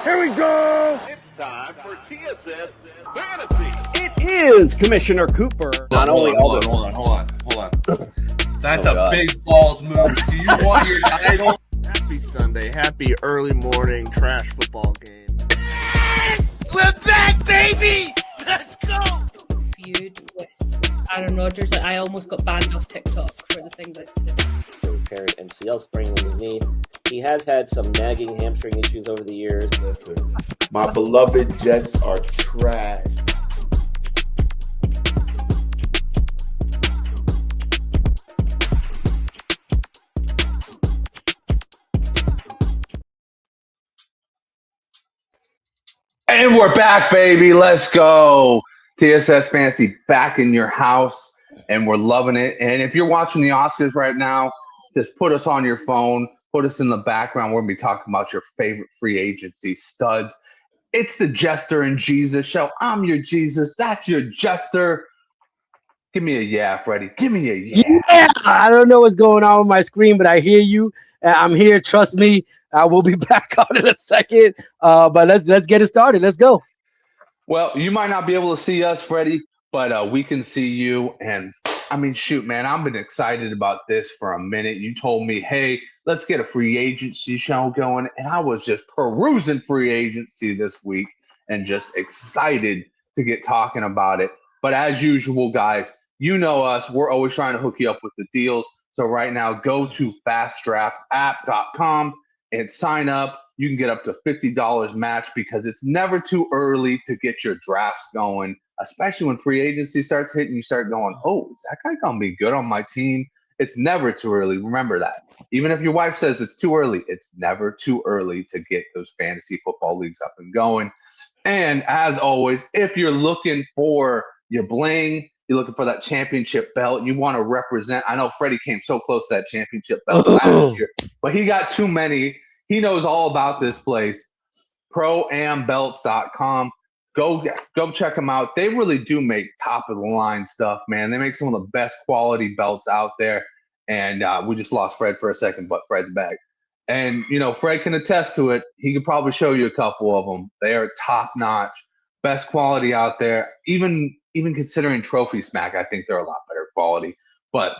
Here we go. It's time for TSS Fantasy. It is Commissioner Cooper. Hold on. That's a big balls move. Do you want your title? Happy Sunday. Happy early morning trash football game. Yes! We're back, baby! Let's go! Feud with Aaron Rodgers. I almost got banned off TikTok for the thing that he did. Repaired MCL sprain in his knee. He has had some nagging hamstring issues over the years. Listen, my beloved Jets are trash. And we're back, baby. Let's go. TSS Fantasy back in your house, and we're loving it. And if you're watching the Oscars right now, just put us on your phone, put us in the background. We're going to be talking about your favorite free agency studs. It's the Jester and Jesus show. I'm your Jesus. That's your Jester. Give me a yeah, Freddie. Give me a yeah. Yeah, I don't know what's going on with my screen, but I hear you. I'm here. Trust me. I will be back on in a second. But let's get it started. Let's go. Well, you might not be able to see us, Freddie, but we can see you. And I mean, shoot, man, I've been excited about this for a minute. You told me, hey, let's get a free agency show going. And I was just perusing free agency this week and just excited to get talking about it. But as usual, guys, you know us. We're always trying to hook you up with the deals. So right now, go to fastdraftapp.com and sign up. You can get up to $50 match because it's never too early to get your drafts going, especially when free agency starts hitting. You start going, oh, is that guy going to be good on my team? It's never too early. Remember that. Even if your wife says it's too early, it's never too early to get those fantasy football leagues up and going. And as always, if you're looking for your bling, you're looking for that championship belt, you want to represent. I know Freddie came so close to that championship belt last year, but he got too many. He knows all about this place, proambelts.com. Go check them out. They really do make top-of-the-line stuff, man. They make some of the best quality belts out there. And we just lost Fred for a second, but Fred's back. And, you know, Fred can attest to it. He could probably show you a couple of them. They are top-notch, best quality out there. Even considering Trophy Smack, I think they're a lot better quality. But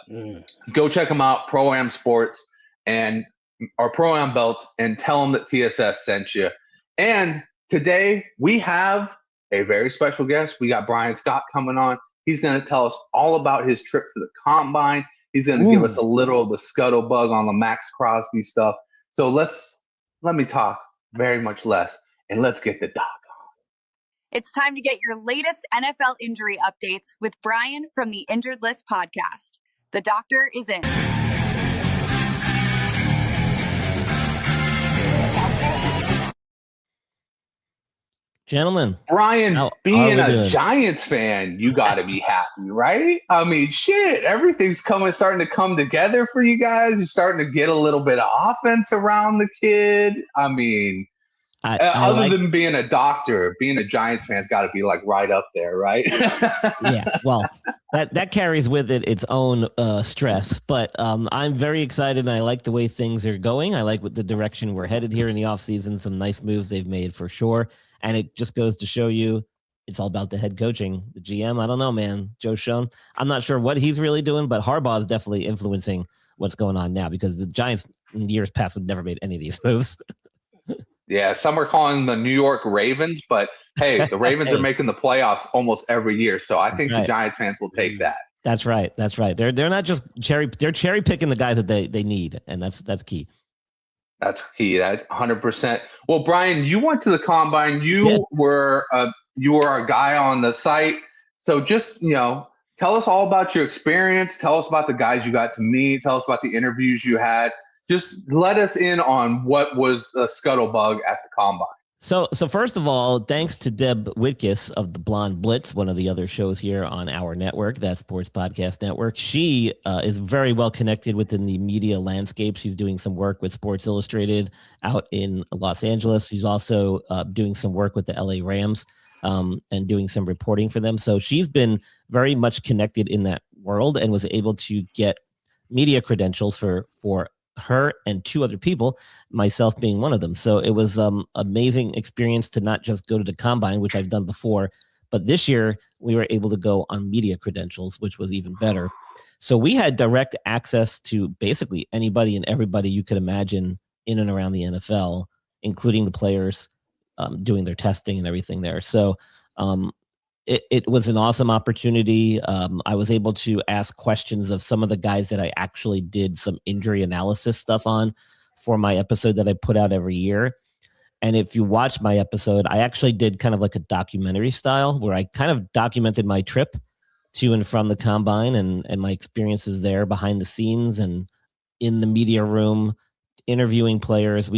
go check them out, Pro-Am Sports and our Pro-Am belts, and tell them that TSS sent you. And today we have a very special guest. We got Brian Scott coming on. He's going to tell us all about his trip to the Combine. He's going to give us a little of the scuttlebug on the Max Crosby stuff. So let me talk very much less, and let's get the doc on. It's time to get your latest NFL injury updates with Brian from the Injured List podcast. The doctor is in. Gentlemen, Brian, being a Giants fan, you got to be happy, right? I mean, shit, everything's starting to come together for you guys. You're starting to get a little bit of offense around the kid. I mean, other than being a doctor, being a Giants fan's got to be like right up there, right? Yeah, well, that carries with it its own stress. But I'm very excited, and I like the way things are going. I like the direction we're headed here in the offseason. Some nice moves they've made for sure. And it just goes to show you it's all about the head coaching. The GM, I don't know, man. Joe Schoen, I'm not sure what he's really doing, but Harbaugh is definitely influencing what's going on now because the Giants in years past would never made any of these moves. Yeah, some are calling them the New York Ravens, but hey, the Ravens are making the playoffs almost every year, so I think the Giants fans will take that. That's right. They're not just cherry picking the guys that they need, and that's key. That's key. That's 100%. Well, Brian, you went to the Combine. You were a guy on the site. So just, tell us all about your experience. Tell us about the guys you got to meet. Tell us about the interviews you had. Just let us in on what was a scuttlebug at the Combine. So first of all, thanks to Deb Whitkiss of the Blonde Blitz, one of the other shows here on our network, that Sports Podcast Network. She is very well connected within the media landscape. She's doing some work with Sports Illustrated out in Los Angeles. She's also doing some work with the LA Rams and doing some reporting for them. So she's been very much connected in that world and was able to get media credentials for her and 2 other people, myself being one of them. So it was amazing experience to not just go to the combine, which I've done before, but this year we were able to go on media credentials, which was even better. So we had direct access to basically anybody and everybody you could imagine in and around the NFL, including the players doing their testing and everything there. So it was an awesome opportunity. I was able to ask questions of some of the guys that I actually did some injury analysis stuff on for my episode that I put out every year. And if you watch my episode, I actually did kind of like a documentary style where I kind of documented my trip to and from the combine and my experiences there behind the scenes and in the media room, interviewing players.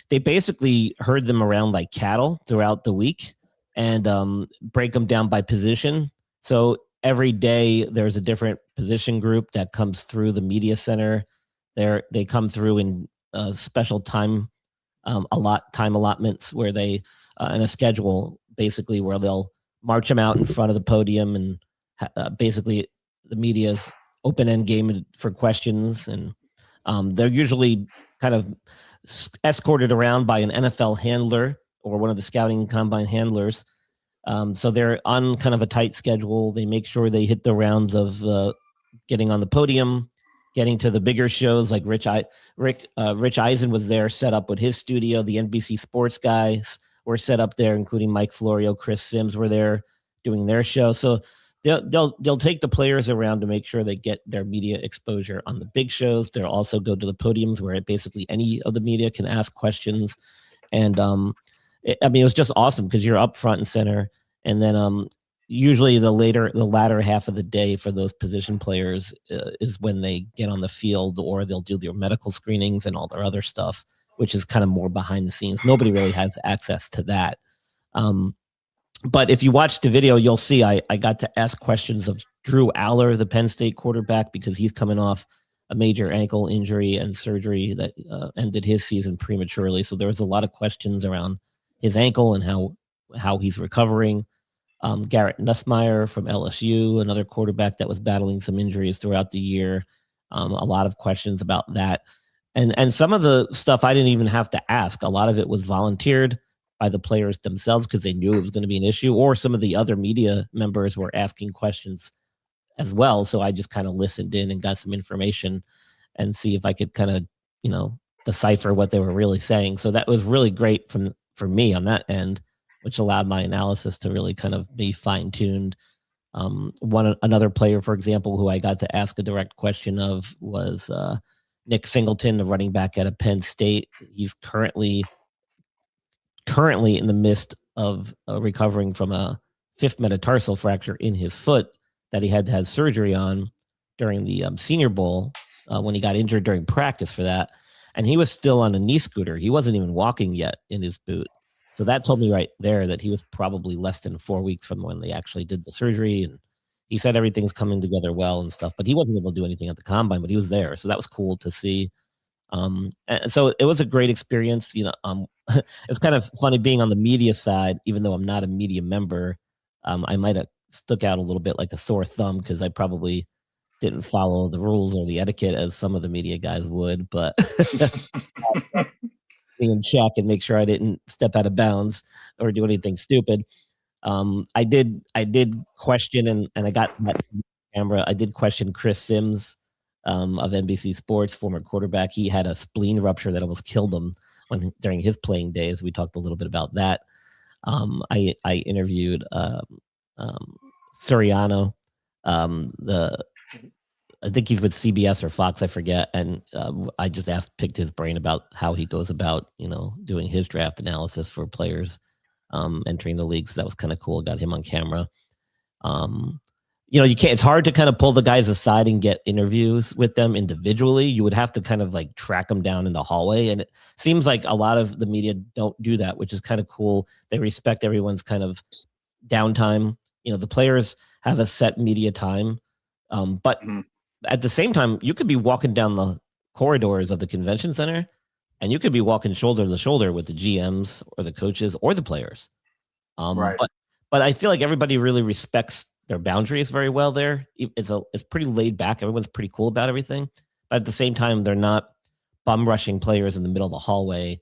They basically herd them around like cattle throughout the week and break them down by position. So every day there's a different position group that comes through the media center. They come through in special time allotments where they in a schedule basically where they'll march them out in front of the podium and basically the media's open-end game for questions, and they're usually kind of escorted around by an NFL handler or one of the scouting combine handlers. So they're on kind of a tight schedule. They make sure they hit the rounds of getting on the podium, getting to the bigger shows like Rich Eisen was there set up with his studio. The NBC Sports guys were set up there, including Mike Florio, Chris Sims were there doing their show. So they'll take the players around to make sure they get their media exposure on the big shows. They'll also go to the podiums where basically any of the media can ask questions. And it was just awesome because you're up front and center. And then usually the latter half of the day for those position players is when they get on the field, or they'll do their medical screenings and all their other stuff, which is kind of more behind the scenes. Nobody really has access to that. But if you watch the video, you'll see I got to ask questions of Drew Aller, the Penn State quarterback, because he's coming off a major ankle injury and surgery that ended his season prematurely. So there was a lot of questions around his ankle and how he's recovering. Garrett Nussmeier from LSU, another quarterback that was battling some injuries throughout the year. A lot of questions about that. And some of the stuff I didn't even have to ask. A lot of it was volunteered by the players themselves because they knew it was going to be an issue, or some of the other media members were asking questions as well. So I just kind of listened in and got some information and see if I could kind of, decipher what they were really saying. So that was really great for me on that end, which allowed my analysis to really kind of be fine-tuned. Another player, for example, who I got to ask a direct question of was Nick Singleton, the running back out of Penn State. He's currently in the midst of recovering from a 5th metatarsal fracture in his foot that he had to have surgery on during the Senior Bowl when he got injured during practice for that. And he was still on a knee scooter. He wasn't even walking yet in his boot. So that told me right there that he was probably less than 4 weeks from when they actually did the surgery. And he said everything's coming together well and stuff, but he wasn't able to do anything at the combine, but he was there. So that was cool to see. And so it was a great experience. It's kind of funny being on the media side, even though I'm not a media member. I might have stuck out a little bit like a sore thumb because I probably didn't follow the rules or the etiquette as some of the media guys would, but be in check and make sure I didn't step out of bounds or do anything stupid. I did question and I got that camera. I did question Chris Sims of NBC Sports, former quarterback. He had a spleen rupture that almost killed him during his playing days. We talked a little bit about that. I interviewed Suriano, I think he's with CBS or Fox, I forget. And I just picked his brain about how he goes about, doing his draft analysis for players entering the leagues. That was kind of cool. Got him on camera. It's hard to kind of pull the guys aside and get interviews with them individually. You would have to kind of like track them down in the hallway. And it seems like a lot of the media don't do that, which is kind of cool. They respect everyone's kind of downtime. The players have a set media time. But at the same time, you could be walking down the corridors of the convention center and you could be walking shoulder to shoulder with the GMs or the coaches or the players. Right. But I feel like everybody really respects their boundaries very well there. It's pretty laid back. Everyone's pretty cool about everything. But at the same time, they're not bum rushing players in the middle of the hallway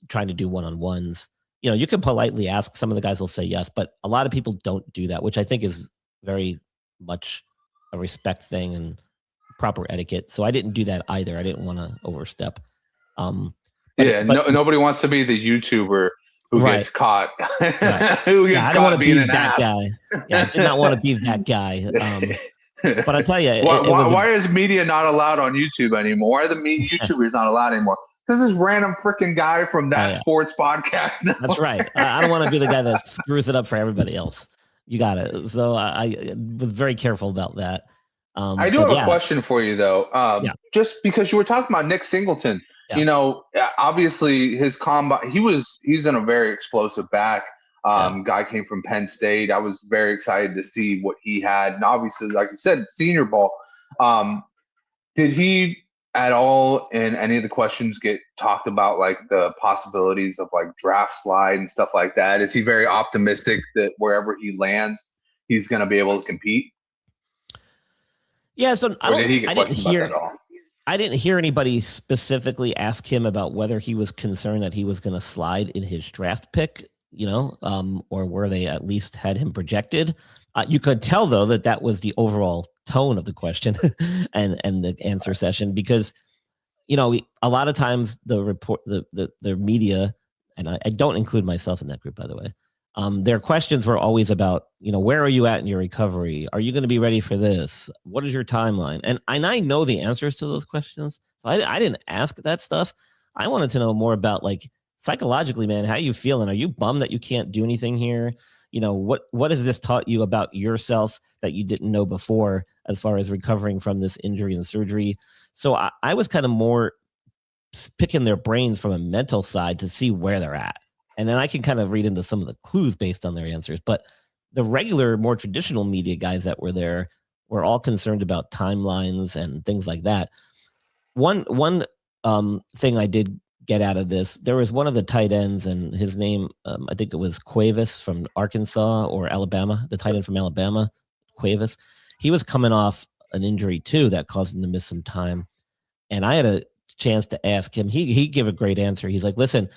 trying to do one-on-ones. You can politely ask. Some of the guys will say yes, but a lot of people don't do that, which I think is very much a respect thing and proper etiquette. So I didn't do that either. I didn't want to overstep. Nobody wants to be the YouTuber who gets caught. Who gets I caught don't want to be being an that ass. guy. Yeah, I did not want to be that guy. But I tell you, why is media not allowed on YouTube anymore? Why are the YouTubers not allowed anymore? Because this random freaking guy from that sports podcast. That's right. I don't want to be the guy that screws it up for everybody else. You got it. So I was very careful about that. I do have a question for you, though. Just because you were talking about Nick Singleton, obviously his combine, he's in a very explosive back. Guy came from Penn State. I was very excited to see what he had. And obviously, like you said, Senior Bowl. Did he at all in any of the questions get talked about like the possibilities of like draft slide and stuff like that? Is he very optimistic that wherever he lands, he's going to be able to compete? Yeah, so I didn't hear anybody specifically ask him about whether he was concerned that he was going to slide in his draft pick, or where they at least had him projected. You could tell, though, that was the overall tone of the question and the answer session, because, a lot of times the media, and I don't include myself in that group, by the way, their questions were always about, where are you at in your recovery? Are you going to be ready for this? What is your timeline? And I know the answers to those questions. So I didn't ask that stuff. I wanted to know more about, like, psychologically, man, how you feeling? Are you bummed that you can't do anything here? What has this taught you about yourself that you didn't know before as far as recovering from this injury and surgery? So I was kind of more picking their brains from a mental side to see where they're at. And then I can kind of read into some of the clues based on their answers. But the regular, more traditional media guys that were there were all concerned about timelines and things like that. One thing I did get out of this, there was one of the tight ends, and his name, I think it was Cuevas from Arkansas or Alabama, the tight end from Alabama, Cuevas. He was coming off an injury too that caused him to miss some time. And I had a chance to ask him. He gave a great answer. He's like, listen,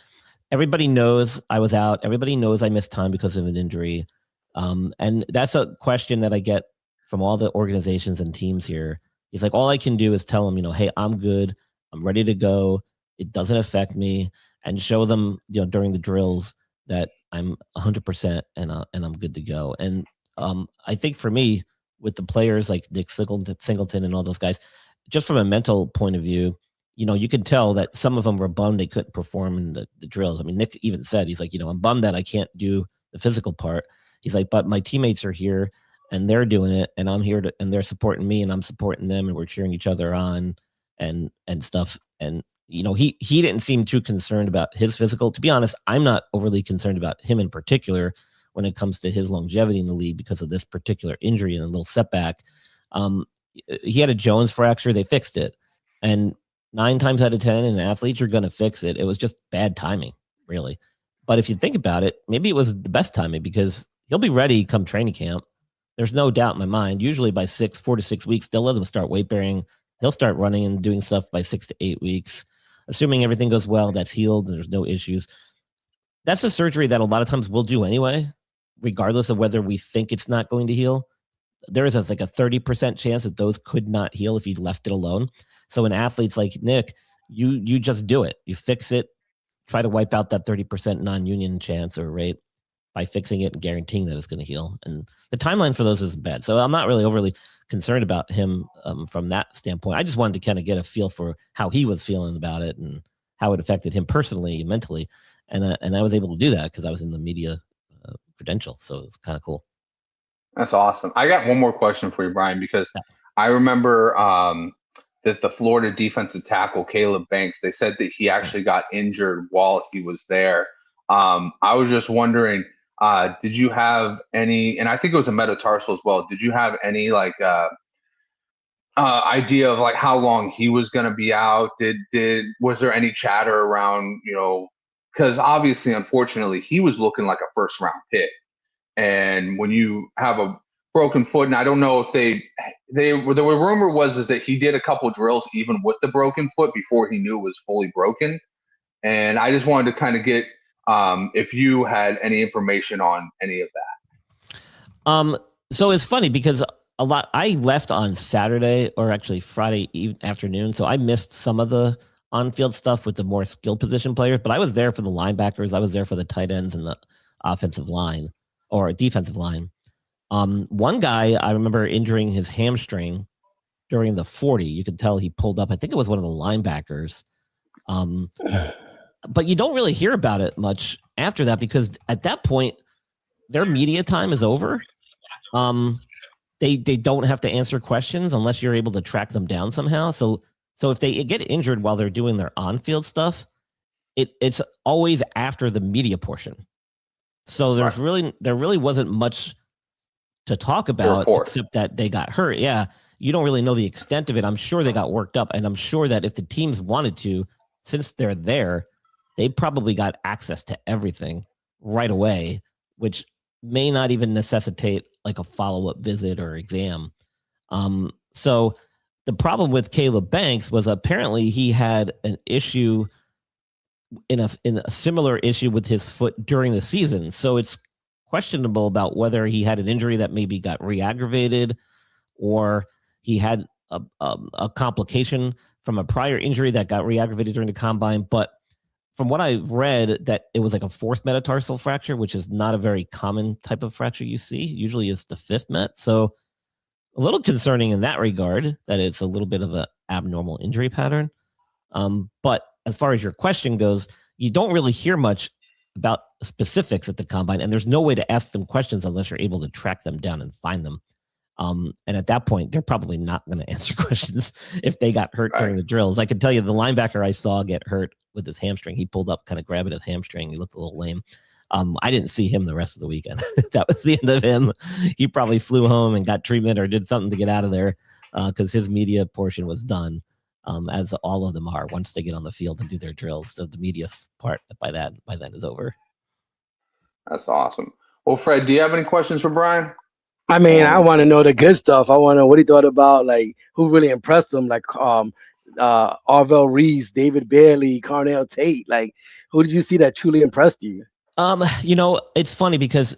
everybody knows I was out. Everybody knows I missed time because of an injury. And that's a question that I get from all the organizations and teams here. He's like, all I can do is tell them, hey, I'm good. I'm ready to go. It doesn't affect me, and show them, during the drills that I'm 100% and I'm good to go. And I think for me, with the players like Nick Singleton and all those guys, just from a mental point of view, you could tell that some of them were bummed they couldn't perform in the drills. I mean, Nick even said, he's like, I'm bummed that I can't do the physical part. He's like, but my teammates are here and they're doing it, and I'm here and they're supporting me and I'm supporting them, and we're cheering each other on and stuff. And he didn't seem too concerned about his physical. To be honest, I'm not overly concerned about him in particular when it comes to his longevity in the league because of this particular injury and a little setback. He had a Jones fracture. They fixed it. And 9 times out of 10 in athletes, you're going to fix it. It was just bad timing, really. But if you think about it, maybe it was the best timing, because he'll be ready come training camp. There's no doubt in my mind. Usually by 4 to 6 weeks, they'll let him start weight bearing. He'll start running and doing stuff by 6 to 8 weeks. Assuming everything goes well, that's healed, and there's no issues. That's a surgery that a lot of times we'll do anyway, regardless of whether we think it's not going to heal. There is like a 30% chance that those could not heal if you left it alone. So in athletes like Nick, you just do it. You fix it, try to wipe out that 30% non-union chance or rate by fixing it and guaranteeing that it's going to heal. And the timeline for those isn't bad. So I'm not really overly concerned about him from that standpoint. I just wanted to kind of get a feel for how he was feeling about it and how it affected him personally, mentally. And I was able to do that because I was in the media credential. So it's kind of cool. That's awesome. I got one more question for you, Brian, because I remember that the Florida defensive tackle, Caleb Banks, they said that he actually got injured while he was there. I was just wondering, did you have any, and I think it was a metatarsal as well, did you have any like idea of like how long he was going to be out? Was there any chatter around, because obviously, unfortunately, he was looking like a first round pick. And when you have a broken foot, and I don't know if the rumor was that he did a couple drills even with the broken foot before he knew it was fully broken. And I just wanted to kind of get if you had any information on any of that. So it's funny because I left on Saturday or actually Friday afternoon, so I missed some of the on-field stuff with the more skilled position players, but I was there for the linebackers, I was there for the tight ends and the offensive line or defensive line. One guy I remember injuring his hamstring during the 40. You could tell he pulled up. I think it was one of the linebackers. But you don't really hear about it much after that because at that point, their media time is over. They don't have to answer questions unless you're able to track them down somehow. So if they get injured while they're doing their on-field stuff, it's always after the media portion. So there really wasn't much to talk about except that they got hurt. Yeah, you don't really know the extent of it. I'm sure they got worked up, and I'm sure that if the teams wanted to, since they're there, they probably got access to everything right away, which may not even necessitate like a follow-up visit or exam. So the problem with Caleb Banks was apparently he had an issue in a similar issue with his foot during the season. So it's questionable about whether he had an injury that maybe got re-aggravated or he had a complication from a prior injury that got re-aggravated during the combine. But from what I read, that it was like a fourth metatarsal fracture, which is not a very common type of fracture you see. Usually it's the fifth met. So a little concerning in that regard that it's a little bit of an abnormal injury pattern. But as far as your question goes, you don't really hear much about specifics at the combine, and there's no way to ask them questions unless you're able to track them down and find them. And at that point, they're probably not going to answer questions if they got hurt during the drills. I can tell you the linebacker I saw get hurt with his hamstring. He pulled up, kind of grabbing his hamstring. He looked a little lame. I didn't see him the rest of the weekend. That was the end of him. He probably flew home and got treatment or did something to get out of there because his media portion was done, as all of them are once they get on the field and do their drills. So the media part by then is over. That's awesome. Well, Fred, do you have any questions for Brian? I mean, I want to know the good stuff. I want to know what he thought about, like, who really impressed him, like Arvell Reese, David Bailey, Carnell Tate. Like, who did you see that truly impressed you? It's funny because,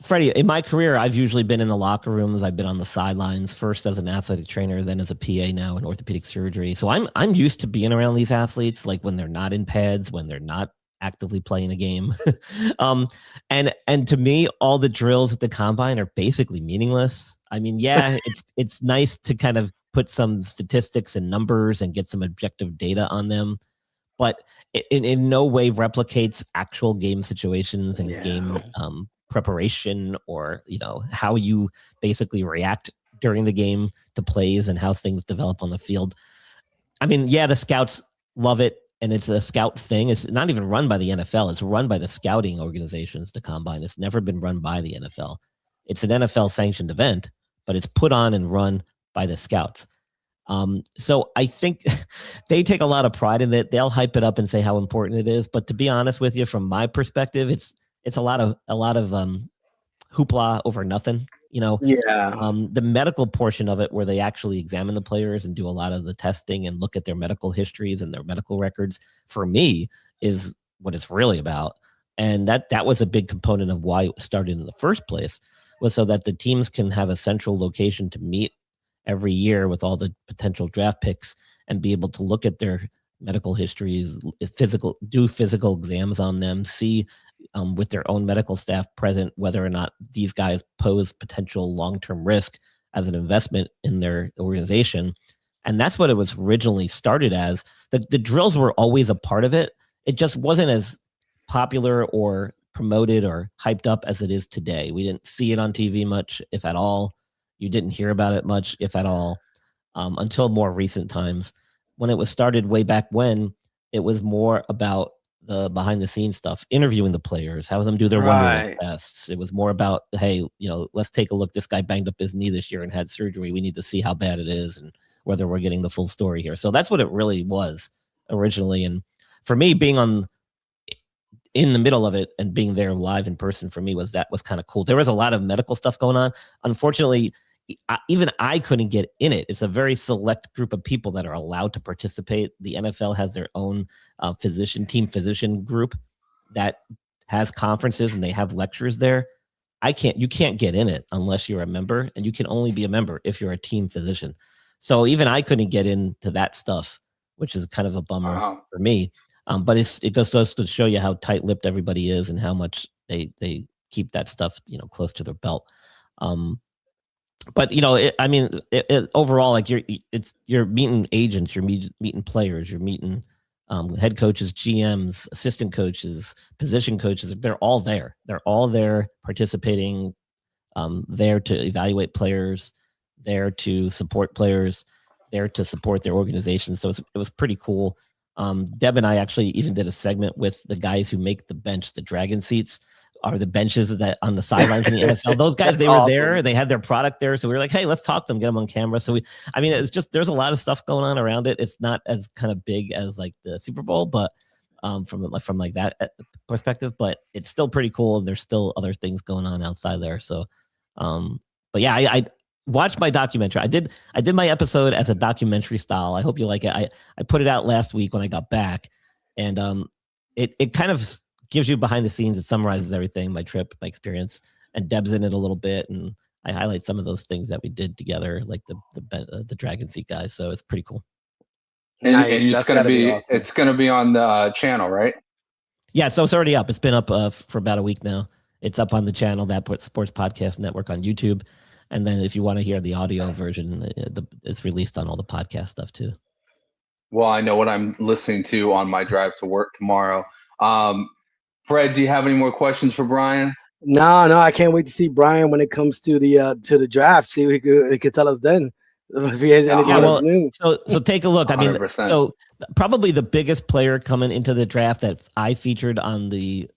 Freddie, in my career, I've usually been in the locker rooms. I've been on the sidelines, first as an athletic trainer, then as a PA now in orthopedic surgery. So I'm used to being around these athletes, like when they're not in pads, when they're not actively playing a game. And to me, all the drills at the combine are basically meaningless. I mean, yeah, it's nice to kind of put some statistics and numbers and get some objective data on them, but it in no way replicates actual game situations and game preparation, or how you basically react during the game to plays and how things develop on the field. I mean, yeah, the scouts love it, and it's a scout thing. It's not even run by the NFL. It's run by the scouting organizations, the combine. It's never been run by the NFL. It's an NFL sanctioned event, but it's put on and run by the scouts. So I think they take a lot of pride in it. They'll hype it up and say how important it is. But to be honest with you, from my perspective, it's a lot of hoopla over nothing. The medical portion of it, where they actually examine the players and do a lot of the testing and look at their medical histories and their medical records, for me, is what it's really about. And that was a big component of why it started in the first place, was so that the teams can have a central location to meet every year with all the potential draft picks and be able to look at their medical histories, do physical exams on them, see with their own medical staff present whether or not these guys pose potential long-term risk as an investment in their organization. And that's what it was originally started as. The drills were always a part of it. It just wasn't as popular or promoted or hyped up as it is today. We didn't see it on TV much, if at all. You didn't hear about it much, if at all, until more recent times. When it was started way back when, it was more about the behind the scenes stuff, interviewing the players, having them do their Wonderlic tests. It was more about, hey, let's take a look. This guy banged up his knee this year and had surgery. We need to see how bad it is and whether we're getting the full story here. So that's what it really was originally. And for me, being in the middle of it and being there live in person for me was kind of cool. There was a lot of medical stuff going on. Unfortunately, even I couldn't get in it. It's a very select group of people that are allowed to participate. The NFL has their own team physician group that has conferences and they have lectures there. You can't get in it unless you're a member, and you can only be a member if you're a team physician. So even I couldn't get into that stuff, which is kind of a bummer for me. But it goes to show you how tight-lipped everybody is and how much they keep that stuff, close to their belt. But overall, like you're meeting agents, you're meeting players, you're meeting head coaches, GMs, assistant coaches, position coaches. They're all there. They're all there participating, there to evaluate players, there to support players, there to support their organization. So it was pretty cool. Deb and I actually even did a segment with the guys who make the bench, the dragon seats are the benches that on the sidelines in the NFL. Those guys, they were awesome. There. They had their product there. So we were like, hey, let's talk to them, get them on camera. So it's just, there's a lot of stuff going on around it. It's not as kind of big as like the Super Bowl, but from like that perspective, but it's still pretty cool. And there's still other things going on outside there. So, but yeah, I watched my documentary. I did my episode as a documentary style. I hope you like it. I put it out last week when I got back, and it kind of gives you behind the scenes. It summarizes everything, my trip, my experience, and Deb's in it a little bit, and I highlight some of those things that we did together, like the Dragon Seat guys. So it's pretty cool. Nice. And it's gonna be on the channel, right? Yeah, so it's already up. It's been up for about a week now. It's up on the channel, that Sports Podcast Network on YouTube. And then if you want to hear the audio version, it's released on all the podcast stuff too. Well, I know what I'm listening to on my drive to work tomorrow. Fred, do you have any more questions for Brian? No, I can't wait to see Brian when it comes to the draft. See what he could tell us then if he has anything else new. So take a look. 100%. I mean, so probably the biggest player coming into the draft that I featured on the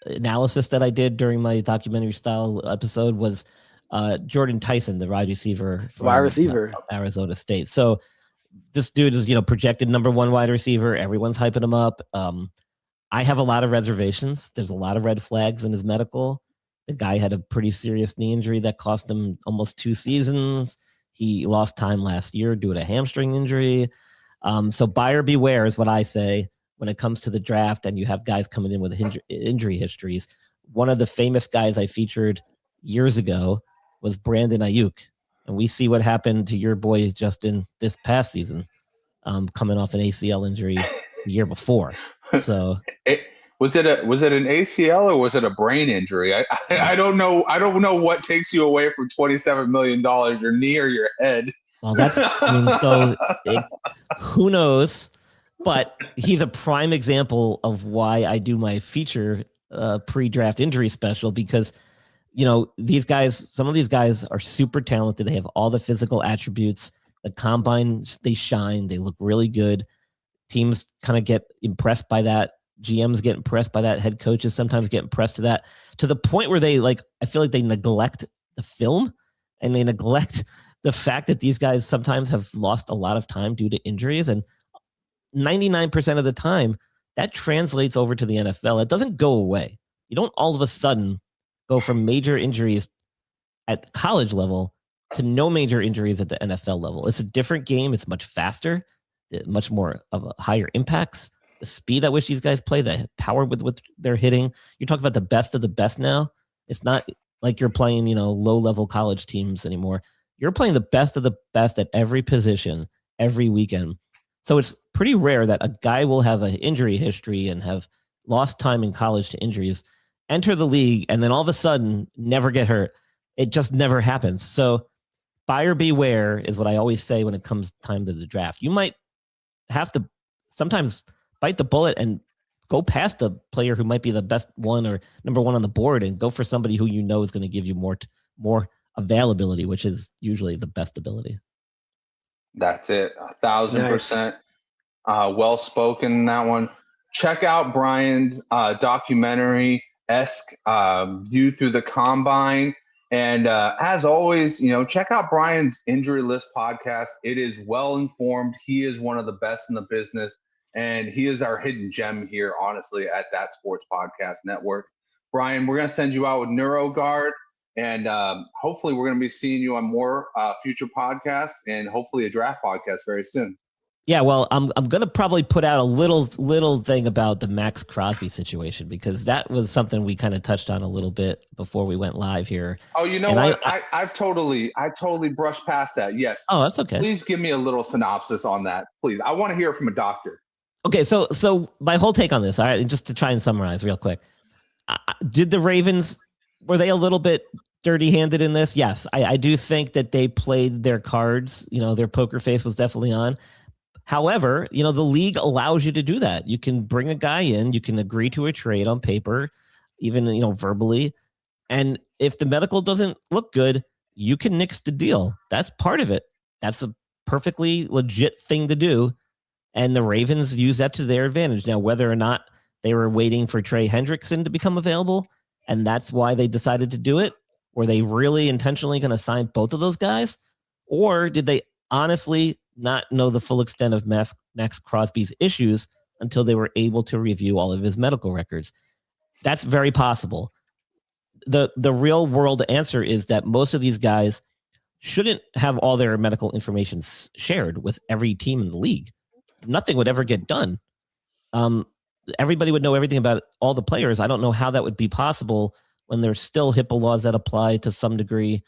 analysis that I did during my documentary style episode was Jordan Tyson, the wide receiver from Arizona State. So this dude is, projected number 1 wide receiver. Everyone's hyping him up. I have a lot of reservations. There's a lot of red flags in his medical. The guy had a pretty serious knee injury that cost him almost 2 seasons. He lost time last year due to a hamstring injury. So buyer beware is what I say when it comes to the draft, and you have guys coming in with injury histories. One of the famous guys I featured years ago was Brandon Ayuk. And we see what happened to your boy, Justin, this past season, coming off an ACL injury the year before. So was it an ACL or was it a brain injury? I don't know. I don't know what takes you away from $27 million, your knee or your head. Well, who knows? But he's a prime example of why I do my feature pre-draft injury special, because, these guys, some of these guys are super talented. They have all the physical attributes. The combine, they shine. They look really good. Teams kind of get impressed by that. GMs get impressed by that. Head coaches sometimes get impressed to that, to the point where I feel like they neglect the film and they neglect the fact that these guys sometimes have lost a lot of time due to injuries. And 99% of the time, that translates over to the NFL. It doesn't go away. You don't all of a sudden go from major injuries at college level to no major injuries at the NFL level. It's a different game. It's much faster, much more of a higher impacts. The speed at which these guys play, the power with they're hitting. You talk about the best of the best now. It's not like you're playing, low-level college teams anymore. You're playing the best of the best at every position every weekend. So it's pretty rare that a guy will have an injury history and have lost time in college to injuries, enter the league, and then all of a sudden never get hurt. It just never happens. So buyer beware is what I always say when it comes time to the draft. You might have to sometimes bite the bullet and go past a player who might be the best one or number 1 on the board and go for somebody who is going to give you more availability, which is usually the best ability. That's it. 1,000%. Well spoken in that one. Check out Brian's documentary-esque view through the combine. And as always, check out Brian's Injury List podcast. It is well informed. He is one of the best in the business. and he is our hidden gem here, honestly, at That Sports Podcast Network. Brian, we're going to send you out with NeuroGuard, and hopefully we're going to be seeing you on more future podcasts and hopefully a draft podcast very soon. Yeah, well, I'm gonna probably put out a little thing about the Max Crosby situation, because that was something we kind of touched on a little bit before we went live here. Oh, you know what? I totally brushed past that. Yes. Oh, that's okay. Please give me a little synopsis on that, please. I want to hear from a doctor. Okay, so my whole take on this, all right, just to try and summarize real quick. Did the Ravens, were they a little bit dirty-handed in this? Yes, I do think that they played their cards. Their poker face was definitely on. However, the league allows you to do that. You can bring a guy in, you can agree to a trade on paper, even, verbally. And if the medical doesn't look good, you can nix the deal. That's part of it. That's a perfectly legit thing to do. And the Ravens use that to their advantage. Now, whether or not they were waiting for Trey Hendrickson to become available, and that's why they decided to do it, were they really intentionally going to sign both of those guys? Or did they honestly not know the full extent of Max Crosby's issues until they were able to review all of his medical records? That's very possible. The real world answer is that most of these guys shouldn't have all their medical information shared with every team in the league. Nothing would ever get done. Everybody would know everything about all the players. I don't know how that would be possible when there's still HIPAA laws that apply to some degree.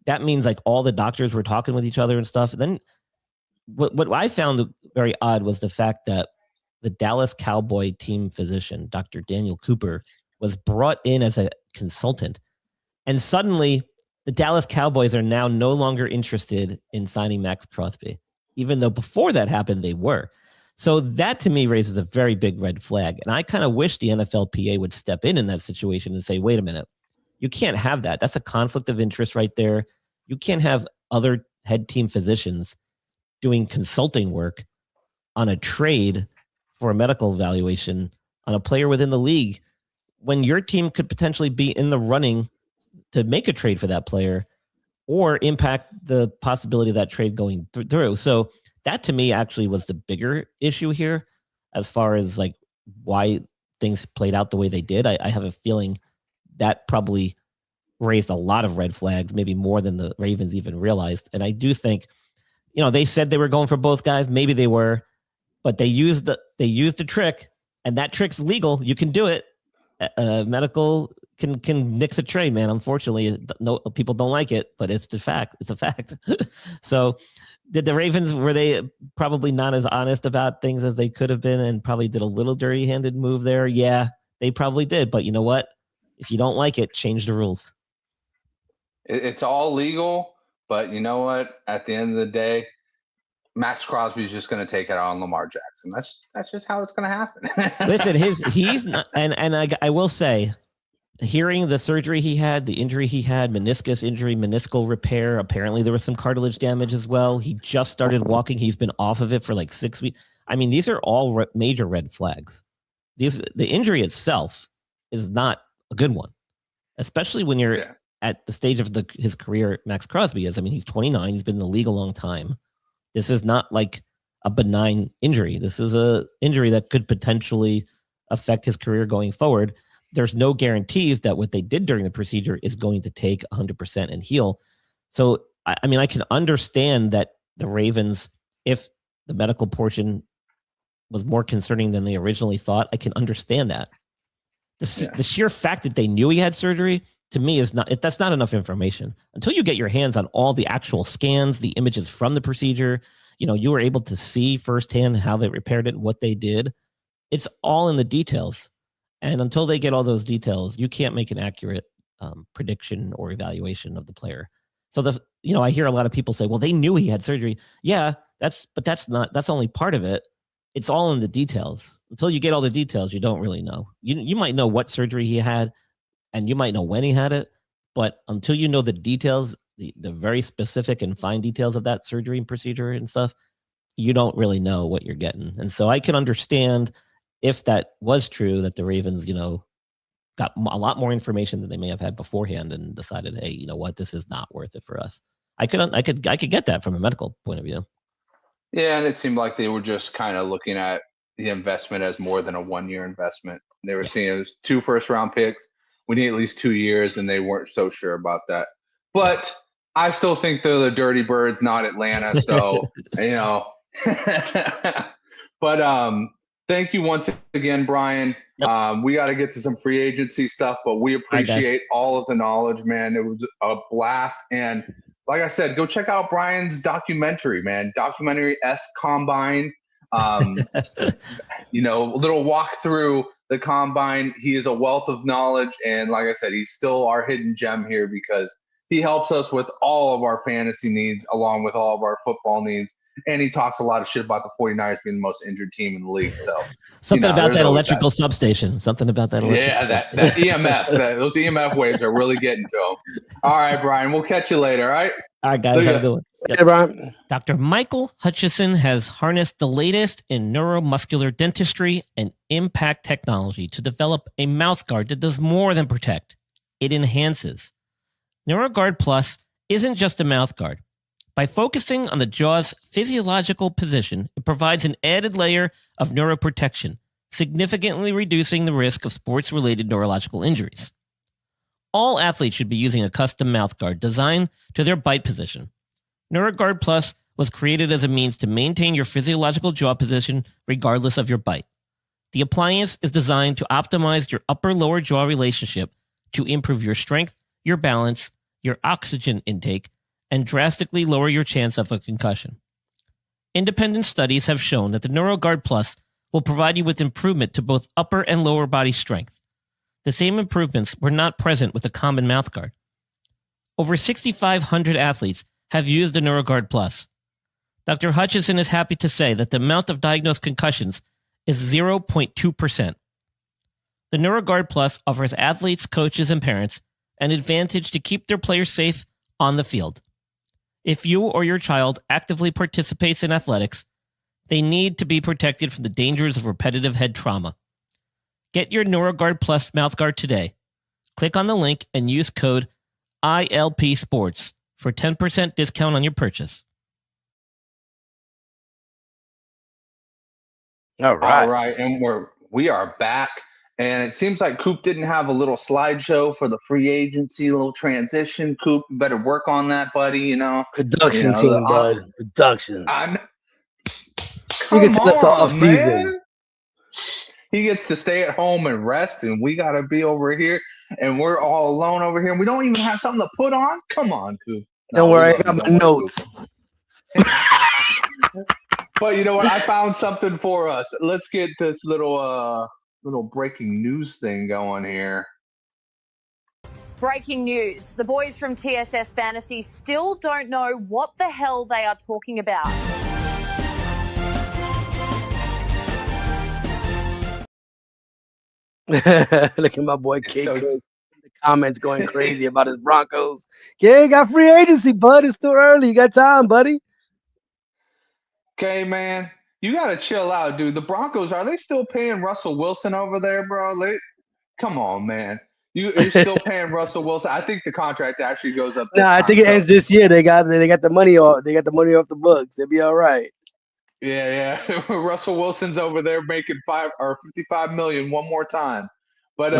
That means like all the doctors were talking with each other and stuff. And then what I found very odd was the fact that the Dallas Cowboy team physician, Dr. Daniel Cooper, was brought in as a consultant. And suddenly the Dallas Cowboys are now no longer interested in signing Max Crosby, even though before that happened, they were. So that to me raises a very big red flag. And I kind of wish the NFLPA would step in that situation and say, wait a minute, you can't have that. That's a conflict of interest right there. You can't have other head team physicians doing consulting work on a trade for a medical evaluation on a player within the league when your team could potentially be in the running to make a trade for that player or impact the possibility of that trade going through. So that to me actually was the bigger issue here as far as like why things played out the way they did. I have a feeling that probably raised a lot of red flags, maybe more than the Ravens even realized. And I do think, they said they were going for both guys. Maybe they were, but they used the trick, and that trick's legal. You can do it. Medical can nix a trade, man. Unfortunately, no people don't like it, but it's the fact. It's a fact. So, did the Ravens, were they probably not as honest about things as they could have been, and probably did a little dirty-handed move there? Yeah, they probably did. But you know what? If you don't like it, change the rules. It's all legal, but you know what? At the end of the day, Max Crosby is just going to take it on Lamar Jackson. That's just how it's going to happen. Listen, he's not, and I will say, hearing the surgery he had, the injury he had, meniscus injury, meniscal repair. Apparently, there was some cartilage damage as well. He just started walking. He's been off of it for like 6 weeks. I mean, these are all major red flags. The injury itself is not a good one, especially when you're at the stage of his career Max Crosby is. I mean, he's 29. He's been in the league a long time. This is not like a benign injury. This is a injury that could potentially affect his career going forward. There's no guarantees that what they did during the procedure is going to take 100% and heal. So, I mean, I can understand that the Ravens, if the medical portion was more concerning than they originally thought, I can understand that. The sheer fact that they knew he had surgery, to me, that's not enough information. Until you get your hands on all the actual scans, the images from the procedure, you were able to see firsthand how they repaired it and what they did. It's all in the details. And until they get all those details, you can't make an accurate prediction or evaluation of the player. So I hear a lot of people say, well, they knew he had surgery. Yeah, that's only part of it. It's all in the details. Until you get all the details, you don't really know. You might know what surgery he had, and you might know when he had it, but until you know the details, the very specific and fine details of that surgery and procedure and stuff, you don't really know what you're getting. And so I can understand if that was true, that the Ravens, got a lot more information than they may have had beforehand and decided, hey, you know what, this is not worth it for us. I could get that from a medical point of view. Yeah, and it seemed like they were just kind of looking at the investment as more than a 1-year investment. They were seeing it was 2 first-round picks. We need at least 2 years, and they weren't so sure about that. But I still think they're the Dirty Birds, not Atlanta. So, but thank you once again, Brian. Yep. We got to get to some free agency stuff, but we appreciate all of the knowledge, man. It was a blast. And like I said, go check out Brian's documentary, man. Documentary S Combine. Little walk through the combine. He is a wealth of knowledge, and like I said, he's still our hidden gem here because he helps us with all of our fantasy needs along with all of our football needs. And he talks a lot of shit about the 49ers being the most injured team in the league. So something about that electrical substation. Something about that electrical that EMF. Those EMF waves are really getting to him. All right, Brian, we'll catch you later, all right? All right, guys, have a good one. Hey, Brian. Dr. Michael Hutchison has harnessed the latest in neuromuscular dentistry and impact technology to develop a mouthguard that does more than protect. It enhances. NeuroGuard Plus isn't just a mouthguard. By focusing on the jaw's physiological position, it provides an added layer of neuroprotection, significantly reducing the risk of sports-related neurological injuries. All athletes should be using a custom mouthguard designed to their bite position. NeuroGuard Plus was created as a means to maintain your physiological jaw position regardless of your bite. The appliance is designed to optimize your upper-lower jaw relationship to improve your strength, your balance, your oxygen intake, and drastically lower your chance of a concussion. Independent studies have shown that the NeuroGuard Plus will provide you with improvement to both upper and lower body strength. The same improvements were not present with a common mouthguard. Over 6,500 athletes have used the NeuroGuard Plus. Dr. Hutchison is happy to say that the amount of diagnosed concussions is 0.2%. The NeuroGuard Plus offers athletes, coaches, and parents an advantage to keep their players safe on the field. If you or your child actively participates in athletics, they need to be protected from the dangers of repetitive head trauma. Get your NeuroGuard Plus mouthguard today. Click on the link and use code ILP Sports for 10% discount on your purchase. All right. All right, and we are back. And it seems like Coop didn't have a little slideshow for the free agency, little transition. Coop, you better work on that, buddy. Production team, bud. Production. Come you can tell us the off on, season. man. He gets to stay at home and rest, and we got to be over here, and we're all alone over here, and we don't even have something to put on? Come on, Coop. Don't worry, I got my notes. But you know what? I found something for us. Let's get this little breaking news thing going here. Breaking news. The boys from TSS Fantasy still don't know what the hell they are talking about. Look at my boy Kick in the comments going crazy about his Broncos. Yeah, got free agency, bud. It's too early. You got time, buddy. Okay, man. You got to chill out, dude. The Broncos, are they still paying Russell Wilson over there, bro? Come on, man. You're still paying Russell Wilson. I think the contract actually goes up. I think it ends this year. They got the money off. They got the money off the books. They'll be all right. Yeah. Russell Wilson's over there making $55 million one more time. But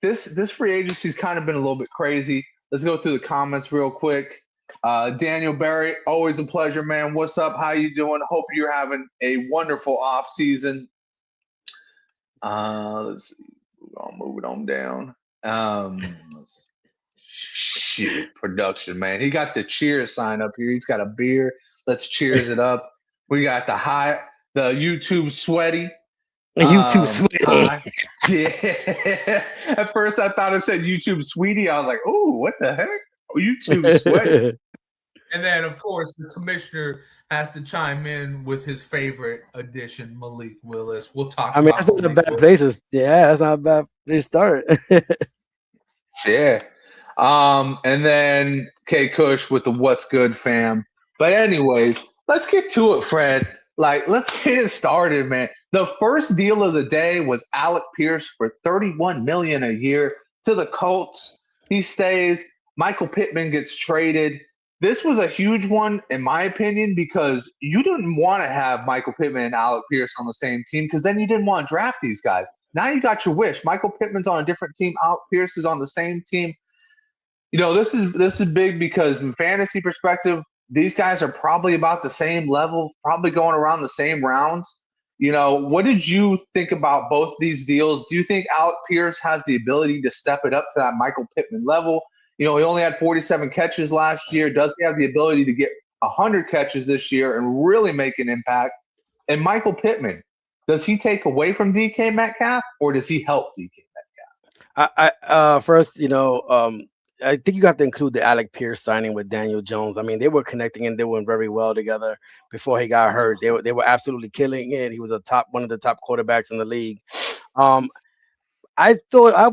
this free agency's kind of been a little bit crazy. Let's go through the comments real quick. Daniel Barry, always a pleasure, man. What's up? How you doing? Hope you're having a wonderful off season. Let's see. Move it on down. Shit, production, man. He got the cheers sign up here. He's got a beer. Let's cheers it up. We got the YouTube sweaty. YouTube sweaty. Yeah. At first, I thought it said YouTube sweetie. I was like, "Ooh, what the heck? YouTube sweaty." And then, of course, the commissioner has to chime in with his favorite addition, Malik Willis. We'll talk. I mean, that's not a bad place. Yeah, that's not a bad place to start. Yeah. And then K Kush with the What's Good fam. But anyways, let's get to it, Fred. Let's get it started, man. The first deal of the day was Alec Pierce for $31 million a year to the Colts. He stays. Michael Pittman gets traded. this was a huge one, in my opinion, because you didn't want to have Michael Pittman and Alec Pierce on the same team because then you didn't want to draft these guys. Now you got your wish. Michael Pittman's on a different team. Alec Pierce is on the same team. This is big because in fantasy perspective, these guys are probably about the same level, probably going around the same rounds. What did you think about both these deals? Do you think Alec Pierce has the ability to step it up to that Michael Pittman level? He only had 47 catches last year. Does he have the ability to get 100 catches this year and really make an impact? And Michael Pittman, does he take away from DK Metcalf or does he help DK Metcalf? First, I think you have to include the Alec Pierce signing with Daniel Jones. I mean, they were connecting and they went very well together before he got hurt. They were absolutely killing it. He was one of the top quarterbacks in the league. I've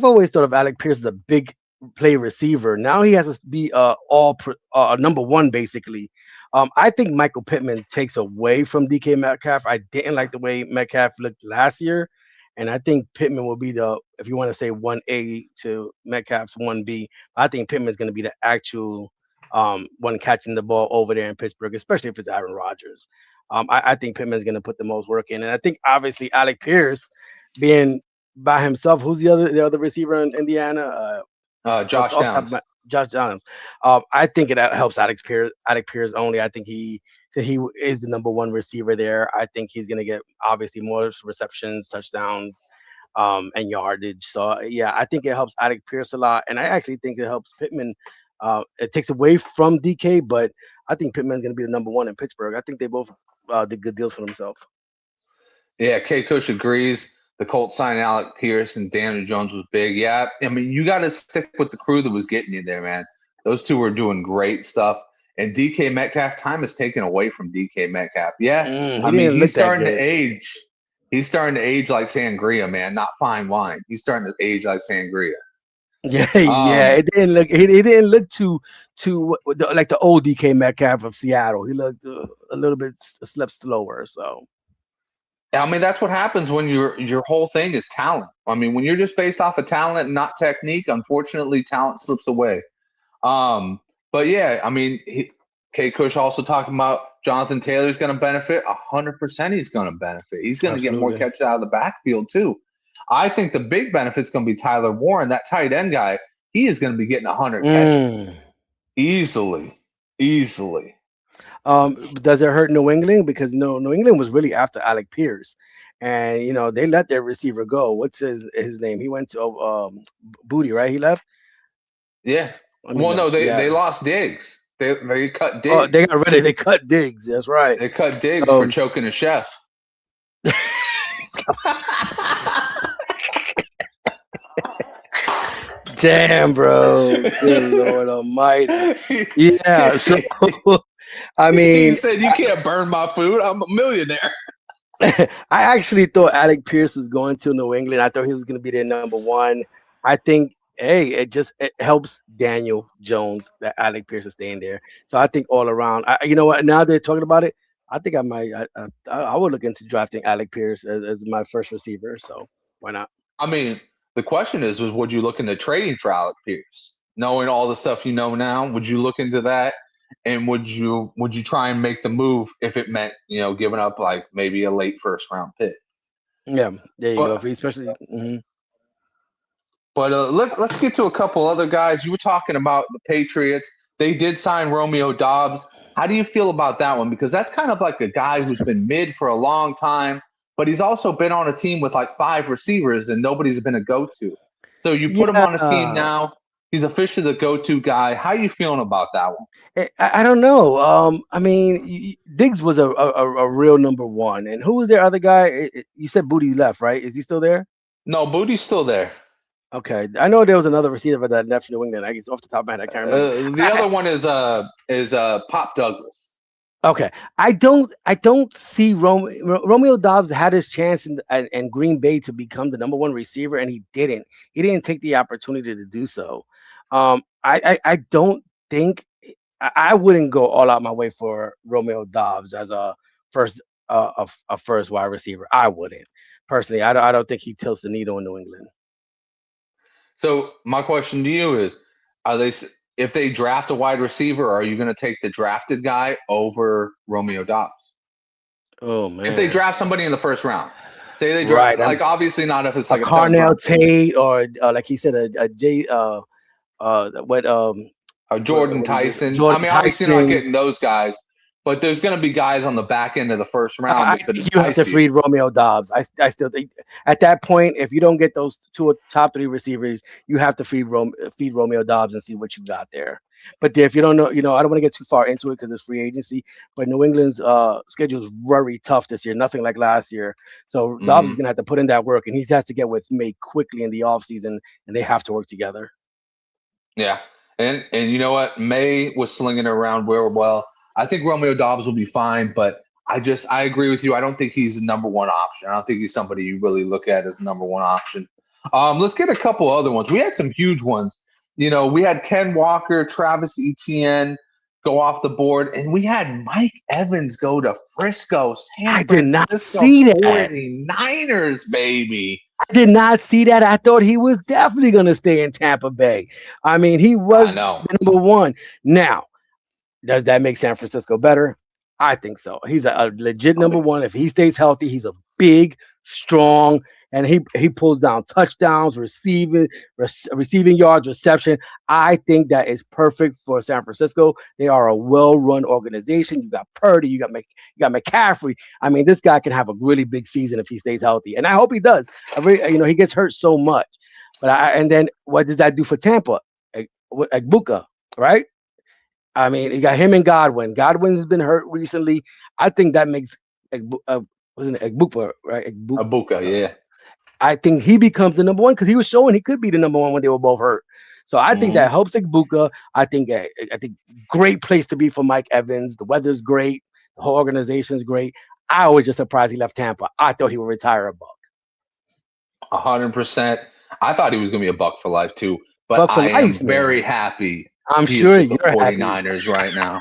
always thought of Alec Pierce as a big play receiver. Now he has to be number one basically. I think Michael Pittman takes away from DK Metcalf. I didn't like the way Metcalf looked last year. And I think Pittman will be if you want to say 1A to Metcalf's 1B, I think Pittman's going to be the actual one catching the ball over there in Pittsburgh, especially if it's Aaron Rodgers. I think Pittman's going to put the most work in. And I think obviously Alec Pierce being by himself, who's the other receiver in Indiana? Josh Downs. Josh Downs. I think it helps Alec Pierce only. I think he is the number one receiver there. I think he's going to get obviously more receptions, touchdowns, and yardage. So yeah, I think it helps Alec Pierce a lot, and I actually think it helps Pittman. It takes away from DK, but I think Pittman's going to be the number one in Pittsburgh. I think they both did good deals for themselves. Yeah, K Kush agrees. The Colts signing Alec Pierce and Daniel Jones was big. Yeah, I mean, you got to stick with the crew that was getting you there, man. Those two were doing great stuff. And DK Metcalf, time is taken away from DK Metcalf. Yeah, I mean, he's starting to age. He's starting to age like sangria, man, not fine wine. He's starting to age like sangria. Yeah, yeah. It didn't look. He didn't look too like the old DK Metcalf of Seattle. He looked a little bit slept slower. So. I mean, that's what happens when your whole thing is talent. I mean, when you're just based off of talent and not technique, unfortunately, talent slips away. But yeah, I mean, K Kush also talking about Jonathan Taylor's going to benefit. 100% he's going to benefit. He's going to get more catches out of the backfield too. I think the big benefit's going to be Tyler Warren, that tight end guy. He is going to be getting 100 catches easily. Does it hurt New England? Because New England was really after Alec Pierce, and they let their receiver go. What's his name? He went to Booty, right? He left. Yeah. They lost Diggs. They cut Diggs. Oh, they got rid of. They cut Diggs. That's right. They cut Diggs for choking a chef. Damn, bro. Good Lord Almighty. Yeah. So. I mean, he said, "You can't burn my food. I'm a millionaire." I actually thought Alec Pierce was going to New England. I thought he was going to be their number one. I think, it helps Daniel Jones that Alec Pierce is staying there. So I think all around, you know what? Now they're talking about it. I think I might. I would look into drafting Alec Pierce as my first receiver. So why not? I mean, the question is, would you look into trading for Alec Pierce? Knowing all the stuff you know now, would you look into that? And would you try and make the move if it meant giving up like maybe a late first round pick? Yeah, there you go. Especially. Mm-hmm. But let's get to a couple other guys. You were talking about the Patriots. They did sign Romeo Doubs. How do you feel about that one? Because that's kind of like a guy who's been mid for a long time, but he's also been on a team with like 5 receivers and nobody's been a go-to. So you put him on a team now. He's officially the go-to guy. How are you feeling about that one? I don't know. I mean, Diggs was a real number one. And who was their other guy? You said Booty left, right? Is he still there? No, Booty's still there. Okay. I know there was another receiver that left New England. I guess off the top of my head, I can't remember. The other one is Pop Douglas. Okay. I don't see Romeo Doubs had his chance in Green Bay to become the number one receiver, and he didn't. He didn't take the opportunity to do so. I don't think I wouldn't go all out my way for Romeo Doubs as a first wide receiver. I wouldn't personally. I don't think he tilts the needle in New England. So my question to you is: if they draft a wide receiver, are you going to take the drafted guy over Romeo Doubs? Oh man! If they draft somebody in the first round, say they draft like obviously not if it's like a Carnell Tate or like he said a Jordan Tyson. Jordan obviously not Tyson. getting those guys, but there's going to be guys on the back end of the first round. I think you have to feed Romeo Doubs. I still think at that point, if you don't get those two top 3 receivers, you have to feed Romeo Doubs and see what you got there. But if you don't know, I don't want to get too far into it because it's free agency. But New England's schedule is very tough this year, nothing like last year. So Doubs is going to have to put in that work, and he has to get with May quickly in the offseason, and they have to work together. Yeah, and you know what? May was slinging it around real well. I think Romeo Doubs will be fine, but I agree with you. I don't think he's the number one option. I don't think he's somebody you really look at as number one option. Let's get a couple other ones. We had some huge ones. We had Ken Walker, Travis Etienne go off the board, and we had Mike Evans go to Frisco. I did not see that. 49ers, baby. I did not see that. I thought he was definitely going to stay in Tampa Bay. I mean, he was the number one. Now, does that make San Francisco better? I think so. He's a legit number one. If he stays healthy, he's a big, strong, and he pulls down touchdowns, receiving yards, reception. I think that is perfect for San Francisco. They are a well-run organization. You got Purdy, you got McCaffrey. I mean, this guy can have a really big season if he stays healthy, and I hope he does. He gets hurt so much, and then what does that do for Tampa? Egbuka, right? I mean, you got him and Godwin. Godwin's been hurt recently. I think that makes wasn't it Egbuka, right? Egbuka, yeah. I think he becomes the number one because he was showing he could be the number one when they were both hurt. So I think that helps Egbuka. I think great place to be for Mike Evans. The weather's great. The whole organization's great. I was just surprised he left Tampa. I thought he would retire a Buck. 100%. I thought he was going to be a Buck for life too. But I am very happy. I'm sure you're the 49ers right now.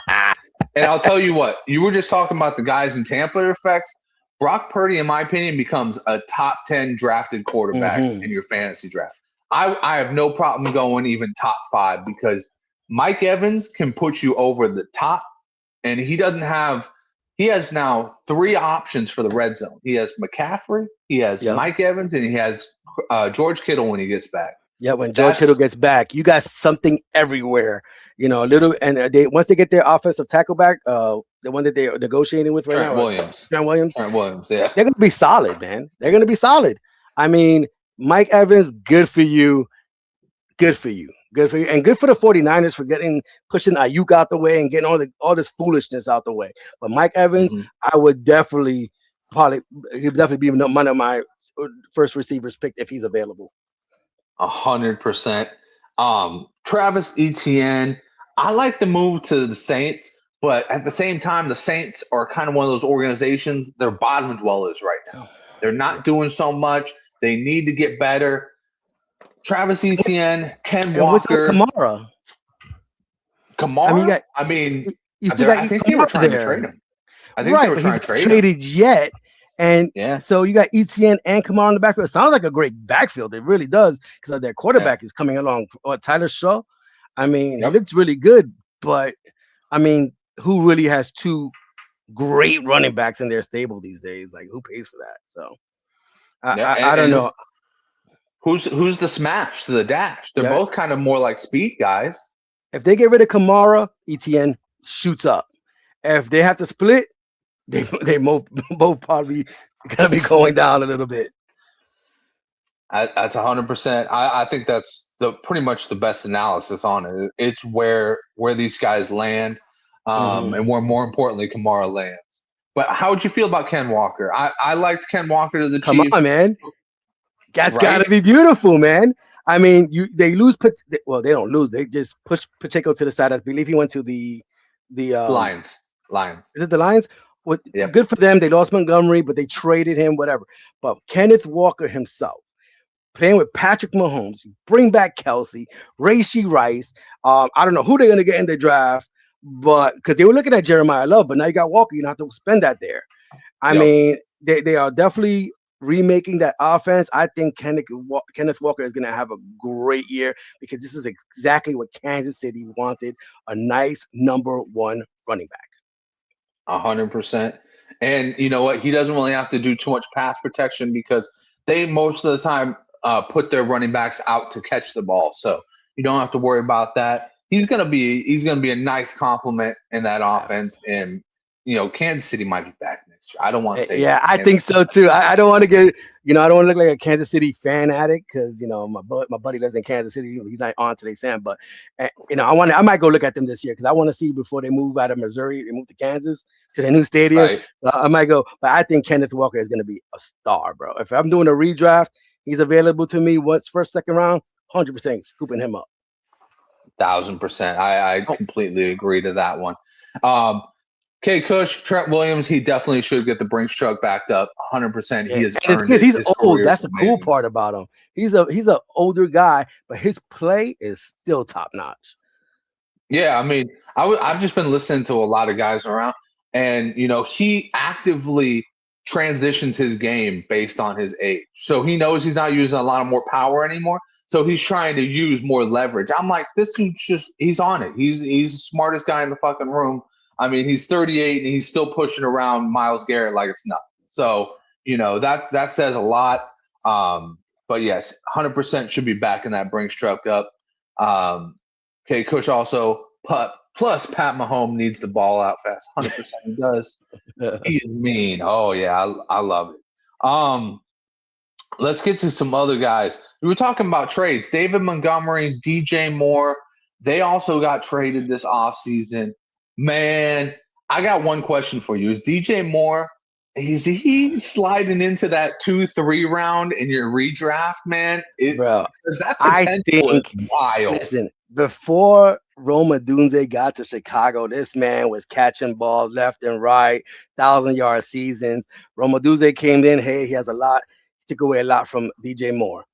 And I'll tell you what, you were just talking about the guys in Tampa effects. Brock Purdy, in my opinion, becomes a top 10 drafted quarterback in your fantasy draft. I have no problem going even top 5 because Mike Evans can put you over the top, and he has now 3 options for the red zone. He has McCaffrey, he has Mike Evans, and he has George Kittle when he gets back. Yeah, when George Kittle gets back, you got something everywhere. Once they get their offensive tackle back, the one that they're negotiating with right now, Trent Williams, yeah, they're gonna be solid, man. They're gonna be solid. I mean, Mike Evans, good for you, and good for the 49ers for pushing Ayuk out the way and getting all this foolishness out the way. But Mike Evans, I would definitely be one of my first receivers picked if he's available. 100%. Travis Etienne, I like the move to the Saints, but at the same time, the Saints are kind of one of those organizations. They're bottom dwellers right now. They're not doing so much. They need to get better. Travis Etienne, Ken Walker, Kamara. I mean, you still got. I think they were trying to trade him. I think they were trying to trade him. Traded yet. And so you got Etienne and Kamara in the backfield. It sounds like a great backfield. It really does because their quarterback is coming along. Tyler Shaw. I mean, he looks really good, but I mean, who really has 2 great running backs in their stable these days? Like, who pays for that? So I don't know. Who's the smash to the dash? They're both kind of more like speed guys. If they get rid of Kamara, Etienne shoots up. If they have to split, they both probably gonna be going down a little bit. That's 100%. I think that's pretty much the best analysis on it. It's where these guys land, and where more importantly Kamara lands. But how would you feel about Ken Walker? I liked Ken Walker to the Chiefs. Come on, man. That's gotta be beautiful, man. I mean, they lose. Well, they don't lose. They just push Pacheco to the side. I believe he went to the Lions. Is it the Lions? Good for them. They lost Montgomery, but they traded him, whatever. But Kenneth Walker himself, playing with Patrick Mahomes, bring back Kelsey, Rashee Rice. I don't know who they're going to get in the draft, but because they were looking at Jeremiah Love, but now you got Walker. You don't have to spend that there. I mean, they are definitely remaking that offense, I think Kenneth Walker is going to have a great year because this is exactly what Kansas City wanted, a nice number one running back. 100%. And you know what? He doesn't really have to do too much pass protection because they most of the time put their running backs out to catch the ball. So you don't have to worry about that. He's gonna be a nice complement in that offense. And Kansas City might be back next year. I don't want to say Yeah, I think so too. I don't want to get I don't want to look like a Kansas City fan addict because my buddy lives in Kansas City. He's not on today, Sam, but I might go look at them this year because I want to see before they move out of Missouri, they move to Kansas to the new stadium. Right. I might go, but I think Kenneth Walker is going to be a star, bro. If I'm doing a redraft, he's available to me once first, second round, 100% scooping him up. 1,000%. I completely agree to that one. K. Cush, Trent Williams, he definitely should get the Brinks truck backed up 100%. Yeah. He has And earned because it. he's His old, career that's is the cool amazing. part about him. He's an older guy, but his play is still top notch. Yeah, I mean, I've just been listening to a lot of guys around, and he actively transitions his game based on his age. So he knows he's not using a lot of more power anymore. So he's trying to use more leverage. I'm like, this dude's he's on it. He's the smartest guy in the fucking room. I mean, he's 38 and he's still pushing around Myles Garrett like it's nothing. So that says a lot. But yes, 100% should be back in that Brinks truck up. Okay, Cush also plus Pat Mahomes needs the ball out fast. 100% he does. He is mean. Oh yeah, I love it. Let's get to some other guys. We were talking about trades. David Montgomery, DJ Moore, they also got traded this offseason. Man, I got one question for you. Is DJ Moore, is he sliding into that 2-3 round in your redraft, man? Bro, that I potential think is wild. Listen, before Roma Dunze got to Chicago, this man was catching balls left and right, 1,000-yard seasons. Roma Dunze came in. Hey, he has a lot. He took away a lot from DJ Moore.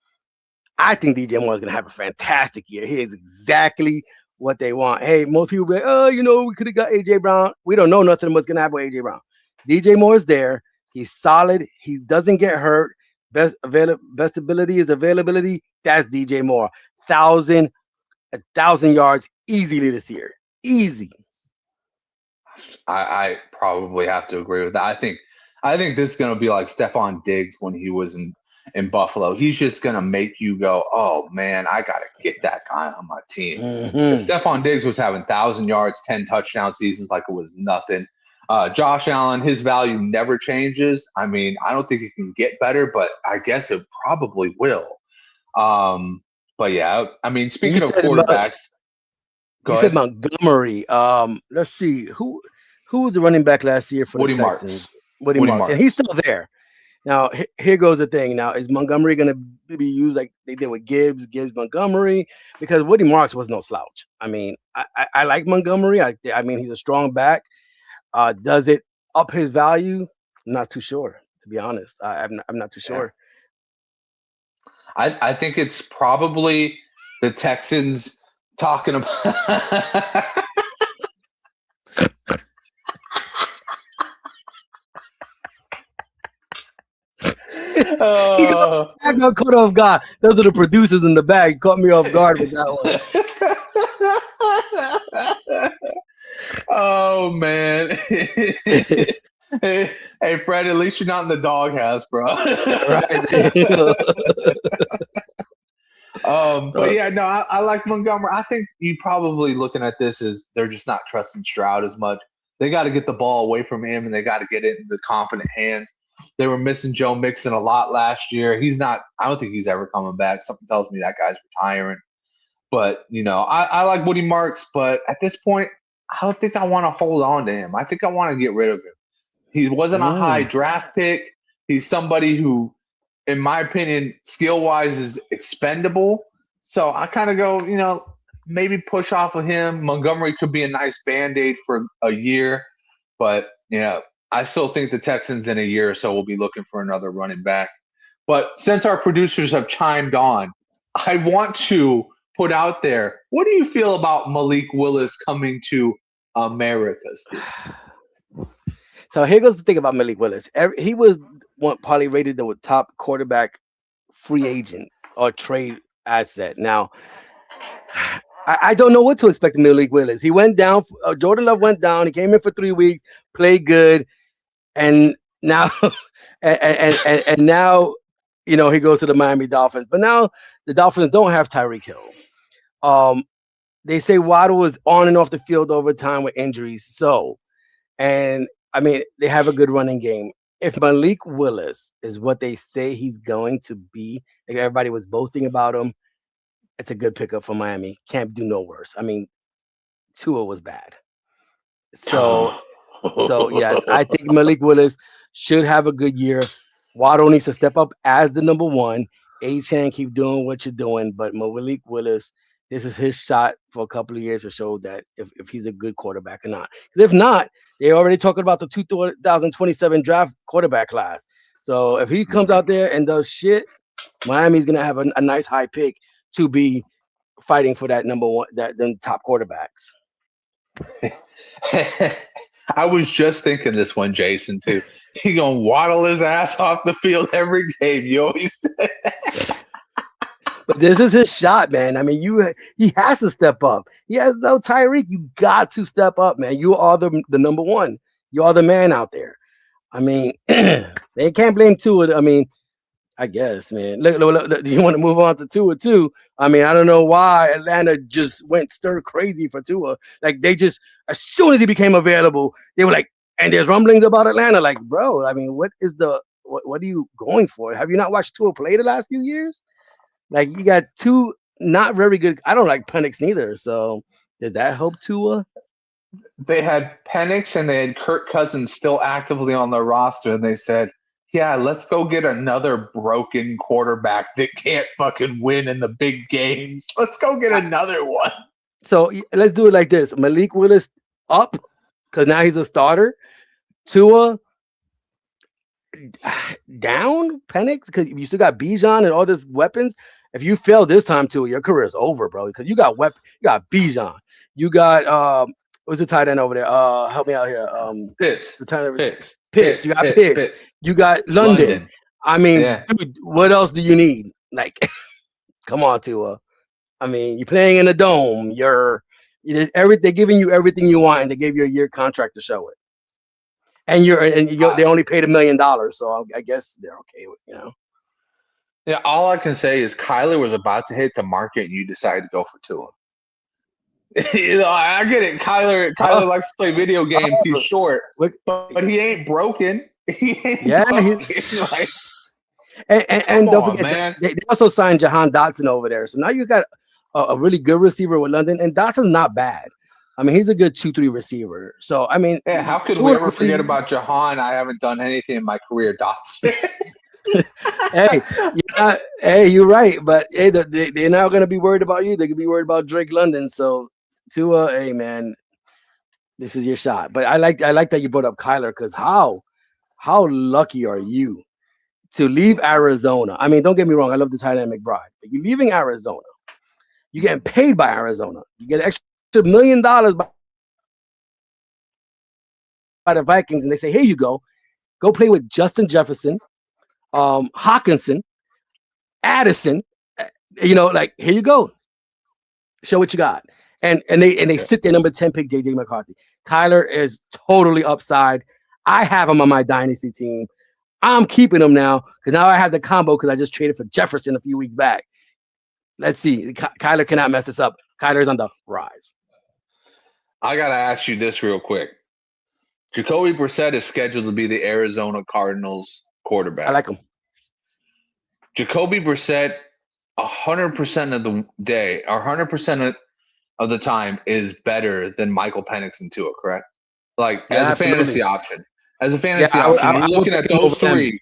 I think DJ Moore is going to have a fantastic year. He is exactly what they want. Hey, most people be like, oh, we could have got A.J. Brown. We don't know nothing what's going to happen with A.J. Brown. DJ Moore is there. He's solid. He doesn't get hurt. Best ability is availability. That's DJ Moore. 1,000 yards easily this year. Easy. I probably have to agree with that. I think this is going to be like Stephon Diggs when he was in Buffalo. He's just going to make you go, oh, man, I got to get that guy on my team. Stephon Diggs was having 1,000 yards, 10 touchdown seasons like it was nothing. Josh Allen, his value never changes. I mean, I don't think it can get better, but I guess it probably will. But yeah, I mean, speaking of quarterbacks, you said Montgomery. Let's see who was the running back last year for the Texans. Woody Marks, and he's still there. Now, here goes the thing. Now, is Montgomery going to be used like they did with Gibbs Montgomery? Because Woody Marks was no slouch. I mean, I like Montgomery. I mean, he's a strong back. Does it up his value? I'm not too sure, to be honest. I'm not too sure. I think it's probably the Texans talking about. I got caught off guard. Those are the producers in the back. Caught me off guard with that one. Oh man. Hey Fred, at least you're not in the doghouse, bro. But yeah, no, I like Montgomery. I think you probably looking at this as they're just not trusting Stroud as much. They got to get the ball away from him, and they got to get it into confident hands. They were missing Joe Mixon a lot last year. I don't think he's ever coming back. Something tells me that guy's retiring. But, I like Woody Marks, but at this point, I don't think I want to hold on to him. I think I want to get rid of him. He wasn't a high draft pick. He's somebody who, in my opinion, skill-wise is expendable. So I kind of go, maybe push off of him. Montgomery could be a nice Band-Aid for a year. But, I still think the Texans in a year or so will be looking for another running back. But since our producers have chimed on, I want to put out there, what do you feel about Malik Willis coming to America, Steve? So here goes the thing about Malik Willis. He was probably rated the top quarterback free agent or trade asset. Now, I don't know what to expect of Malik Willis. He went down. Jordan Love went down. He came in for 3 weeks, played good, and now and now, he goes to the Miami Dolphins. But now the Dolphins don't have Tyreek Hill. They say Waddle was on and off the field over time with injuries. So, and I mean, they have a good running game. If Malik Willis is what they say he's going to be, like everybody was boasting about him, it's a good pickup for Miami. Can't do no worse. I mean, Tua was bad. So yes, I think Malik Willis should have a good year. Waddle needs to step up as the number one. Achane, keep doing what you're doing, but Malik Willis, this is his shot for a couple of years to show that if he's a good quarterback or not. Because if not, they're already talking about the 2027 draft quarterback class. So if he comes out there and does shit, Miami's gonna have a nice high pick to be fighting for that number one, them top quarterbacks. I was just thinking this one, Jason, too. He gonna waddle his ass off the field every game. You always say. But this is his shot, man. I mean, he has to step up. He has no Tyreek. You got to step up, man. You are the number one. You are the man out there. I mean, they can't blame Tua. I mean, I guess, man. Look, do you want to move on to Tua too? I mean, I don't know why Atlanta just went stir crazy for Tua. Like they just, as soon as he became available, they were like, and there's rumblings about Atlanta. Like, bro, I mean, what are you going for? Have you not watched Tua play the last few years? Like you got two not very good. I don't like Penix neither. So does that help Tua? They had Penix and they had Kirk Cousins still actively on their roster, and they said, yeah, let's go get another broken quarterback that can't fucking win in the big games. Let's go get another one. So let's do it like this. Malik Willis up because now he's a starter. Tua down, Penix, because you still got Bijan and all these weapons. If you fail this time, Tua, your career is over, bro. Because you got Bijan. You got what's the tight end over there? Help me out here. Pitts. The tight end Pitts. You got Pitts. You got London. I mean, dude, what else do you need? Like, come on, Tua. I mean, you're playing in a dome. They're giving you everything you want, and they gave you a year contract to show it. And they only paid $1 million, so I guess they're okay with Yeah, all I can say is Kyler was about to hit the market, and you decided to go for Tua. I get it. Kyler likes to play video games. He's short, but he ain't broken. He ain't broken. And don't forget, they also signed Jahan Dotson over there. So now you got a really good receiver with London, and Dotson's not bad. I mean, he's a good 2-3 receiver. So I mean, how could we ever forget about Jahan? I haven't done anything in my career, Dotson. Hey, you're right. But hey, they're not going to be worried about you. They could be worried about Drake London. So Tua, hey man, this is your shot. But I like that you brought up Kyler because how lucky are you to leave Arizona? I mean, don't get me wrong. I love the tight end McBride, but you're leaving Arizona. You're getting paid by Arizona. You get an extra $1 million by the Vikings, and they say, here you go play with Justin Jefferson, Hawkinson, Addison. Like here you go, show what you got. And they sit their number 10 pick, JJ McCarthy. Kyler is totally upside. I have him on my dynasty team. I'm keeping him now because now I have the combo because I just traded for Jefferson a few weeks back. Let's see. Kyler cannot mess this up. Kyler is on the rise. I got to ask you this real quick. Jacoby Brissett is scheduled to be the Arizona Cardinals quarterback. I like him. Jacoby Brissett, 100% of the day, or 100% of the time, is better than Michael Penix and Tua, correct? Like, as a fantasy option. As a fantasy option, you're looking at those three.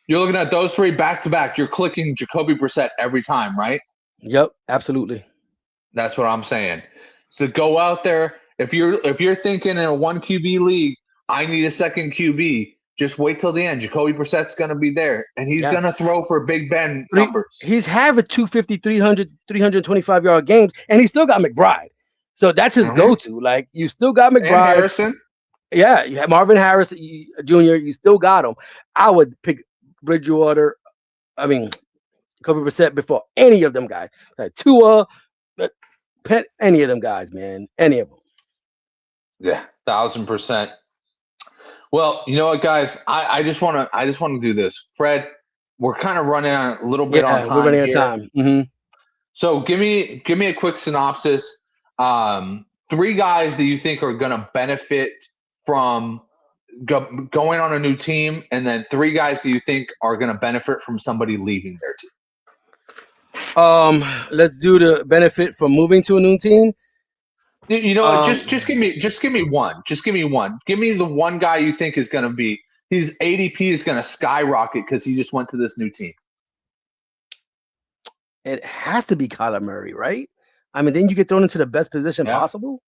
You're looking at those three back-to-back. You're clicking Jacoby Brissett every time, right? Yep, absolutely. That's what I'm saying. So go out there. If you're thinking in a 1 QB league, I need a second QB, just wait till the end. Jacoby Brissett's going to be there, and he's going to throw for Big Ben numbers. He's having 250, 300, 325-yard games, and he still got McBride. So that's his go-to. Like, you still got McBride. And Harrison. Yeah, you have Marvin Harris Jr., you still got him. I would pick Bridgewater. I mean, Kobe Brissett before any of them guys. Like Tua, any of them guys, man. Any of them. Yeah, 1,000%. Well, you know what, guys? I just want to do this. Fred, we're kind of running a little bit on time. We're running out here. of time. Mm-hmm. So give me a quick synopsis. 3 guys that you think are going to benefit from going on a new team, and then 3 guys that you think are going to benefit from somebody leaving their team. Let's do the benefit from moving to a new team. You know what? Just give me one. Just give me one. Give me the one guy you think is going to be his ADP is going to skyrocket because he just went to this new team. It has to be Kyler Murray, right? I mean, then you get thrown into the best position possible.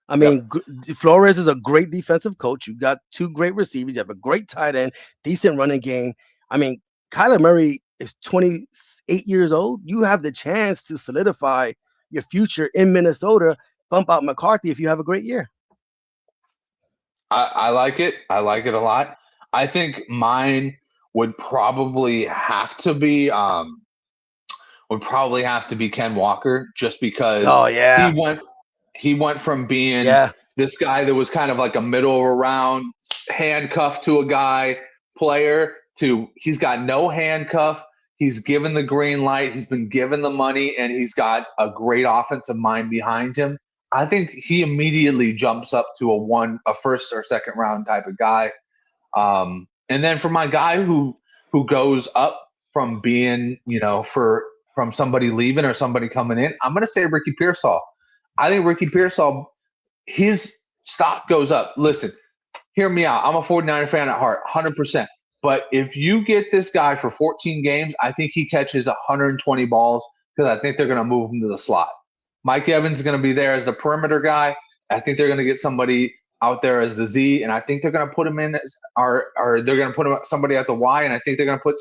I mean, Flores is a great defensive coach. You got 2 great receivers. You have a great tight end, decent running game. I mean, Kyler Murray is 28 years old. You have the chance to solidify your future in Minnesota. Bump out McCarthy if you have a great year. I like it. I like it a lot. I think mine would probably have to be Ken Walker, just because he went from being this guy that was kind of like a middle of a round handcuff to a guy player to he's got no handcuff. He's given the green light. He's been given the money, and he's got a great offensive mind behind him. I think he immediately jumps up to a first or second round type of guy. And then for my guy who goes up from being, from somebody leaving or somebody coming in, I'm going to say Ricky Pearsall. I think Ricky Pearsall, his stock goes up. Listen, hear me out. I'm a 49er fan at heart, 100%. But if you get this guy for 14 games, I think he catches 120 balls because I think they're going to move him to the slot. Mike Evans is going to be there as the perimeter guy. I think they're going to get somebody out there as the Z, and I think they're going to put him in as, or they're going to put somebody at the Y, and I think they're going to put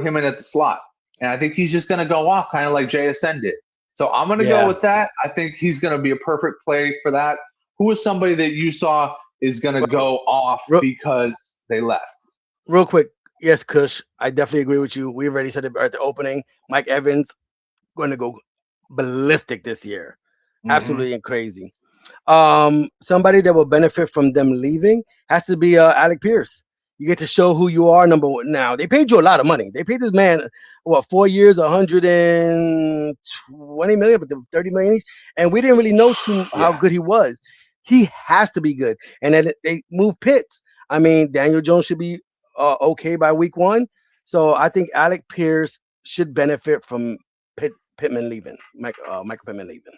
him in at the slot. And I think he's just going to go off kind of like JSN did. So I'm going to go with that. I think he's going to be a perfect play for that. Who is somebody that you saw is going to go off because they left? Real quick. Yes, Kush, I definitely agree with you. We already said it at the opening. Mike Evans going to go ballistic this year. Absolutely crazy. Somebody that will benefit from them leaving has to be Alec Pierce. You get to show who you are. Number one. Now they paid you a lot of money. They paid this man 4 years, 120 million, but 30 million each, and we didn't really know how good he was. He has to be good. And then they move Pitts. I mean, Daniel Jones should be okay by week 1. So I think Alec Pierce should benefit from Pittman leaving, Michael Pittman leaving.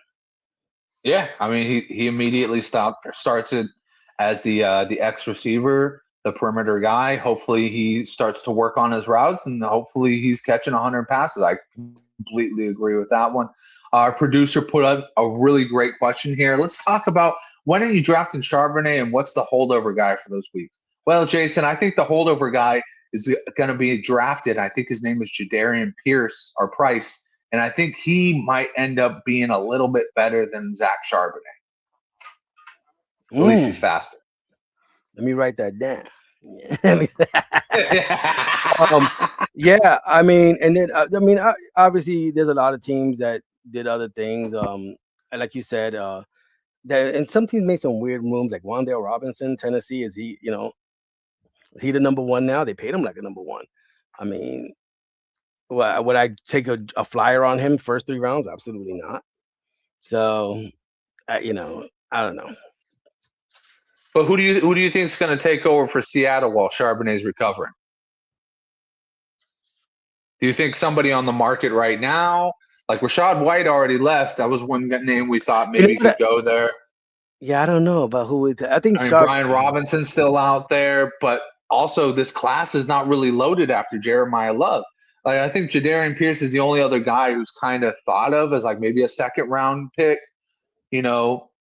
Yeah, I mean he immediately starts it as the X receiver, the perimeter guy. Hopefully he starts to work on his routes, and hopefully he's catching 100 passes. I completely agree with that one. Our producer put up a really great question here. Let's talk about when are you drafting Charbonnet and what's the holdover guy for those weeks? Well, Jason, I think the holdover guy is going to be drafted. I think his name is Jadarian Pierce or Price. And I think he might end up being a little bit better than Zach Charbonnet. At least he's faster. Let me write that down. Yeah, I mean, and then obviously there's a lot of teams that did other things. Like you said, that and some teams made some weird moves, like Wan'Dale Robinson, Tennessee. Is he the number 1 now? They paid him like a number 1. I mean, would I take a flyer on him first 3 rounds? Absolutely not. So, I don't know. But who do you think is going to take over for Seattle while Charbonnet's recovering? Do you think somebody on the market right now, like Rashad White already left? That was one name we thought maybe could go there. Yeah, I don't know about who. I think Brian Robinson's still out there, but also this class is not really loaded after Jeremiah Love. Like, I think Jadarian Pierce is the only other guy who's kind of thought of as like maybe a second round pick.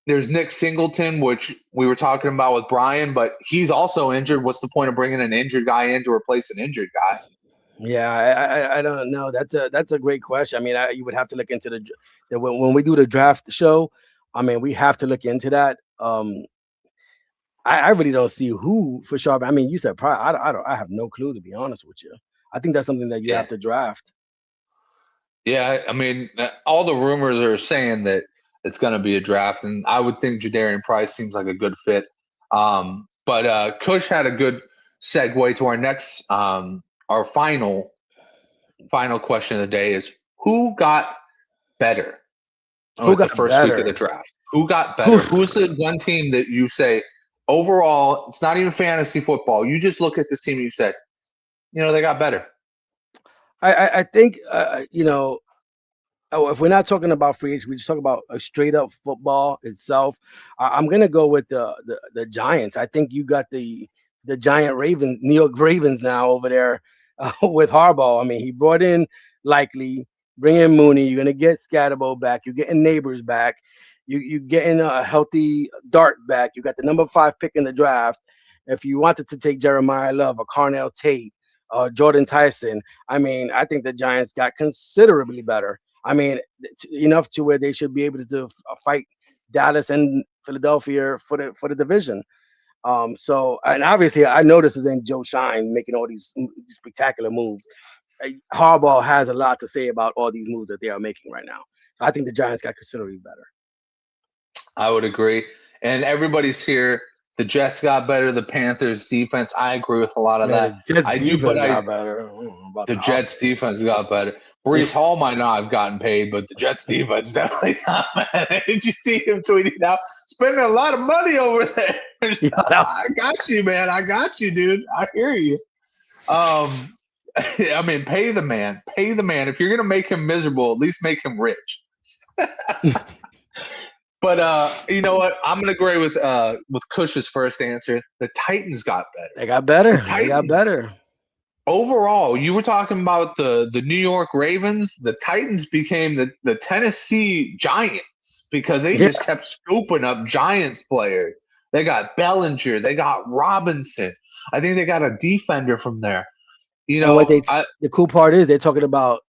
There's Nick Singleton, which we were talking about with Brian, but he's also injured. What's the point of bringing an injured guy in to replace an injured guy? Yeah, I don't know. That's a great question. I mean, you would have to look into when we do the draft show. I mean, we have to look into that. I really don't see who for sure. I mean, you said probably. I have no clue, to be honest with you. I think that's something that you have to draft. Yeah, I mean, all the rumors are saying that it's going to be a draft, and I would think Jadarian Price seems like a good fit. But Kush had a good segue to our next, our final question of the day is who got better with the first week of the draft? Who got better? Who's the one team that you say overall? It's not even fantasy football. You just look at this team and you say, they got better. I think if we're not talking about free agents, we just talk about a straight up football itself. I'm gonna go with the Giants. I think you got the giant Ravens, New York Ravens now over there with Harbaugh. I mean, he brought in Likely, bring in Mooney. You're gonna get Scatterbo back. You're getting Neighbors back. You getting a healthy Dart back. You got the number 5 pick in the draft. If you wanted to take Jeremiah Love or Carnell Tate, Jordan Tyson, I mean, I think the Giants got considerably better. I mean, enough to where they should be able to fight Dallas and Philadelphia for the division. So, and obviously, I know this isn't Joe Shine making all these spectacular moves. Harbaugh has a lot to say about all these moves that they are making right now. So I think the Giants got considerably better. I would agree. And everybody's here. The Jets got better. The Panthers defense. I agree with a lot of that. The Jets defense got better. The Jets defense got better. Brees Hall might not have gotten paid, but the Jets defense definitely got better. Did you see him tweeting out, spending a lot of money over there? I got you, man. I got you, dude. I hear you. I mean, pay the man. Pay the man. If you're gonna make him miserable, at least make him rich. But you know what? I'm gonna agree with Cush's first answer. The Titans got better. They got better. They got better. Overall, you were talking about the New York Ravens. The Titans became the Tennessee Giants because they just kept scooping up Giants players. They got Bellinger. They got Robinson. I think they got a defender from there. The cool part is they're talking about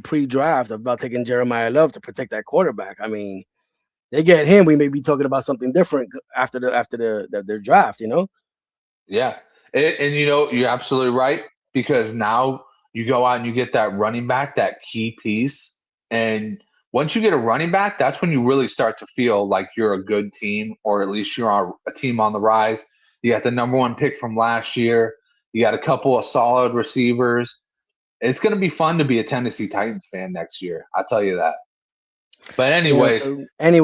pre-draft about taking Jeremiah Love to protect that quarterback. I mean, they get him, we may be talking about something different after their draft. Yeah, and you're absolutely right because now you go out and you get that running back, that key piece, and once you get a running back, that's when you really start to feel like you're a good team, or at least you're a team on the rise. You got the number 1 pick from last year. You got a couple of solid receivers. It's going to be fun to be a Tennessee Titans fan next year. I'll tell you that. But anyway,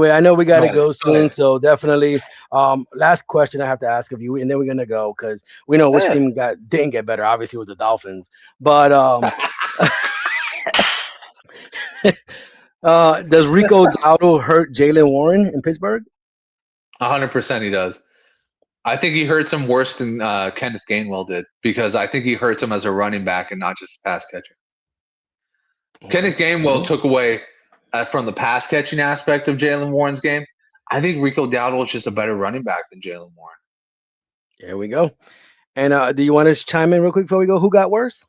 I know we got to go soon, so definitely. Last question I have to ask of you, and then we're gonna go because we know which team didn't get better. Obviously, it was the Dolphins. But does Rico Dowdle hurt Jaylen Warren in Pittsburgh? 100% he does. I think he hurts him worse than Kenneth Gainwell did because I think he hurts him as a running back and not just a pass catcher. Kenneth Gainwell took away from the pass catching aspect of Jaylen Warren's game. I think Rico Dowdle is just a better running back than Jaylen Warren. There we go. And do you want to chime in real quick before we go? Who got worse?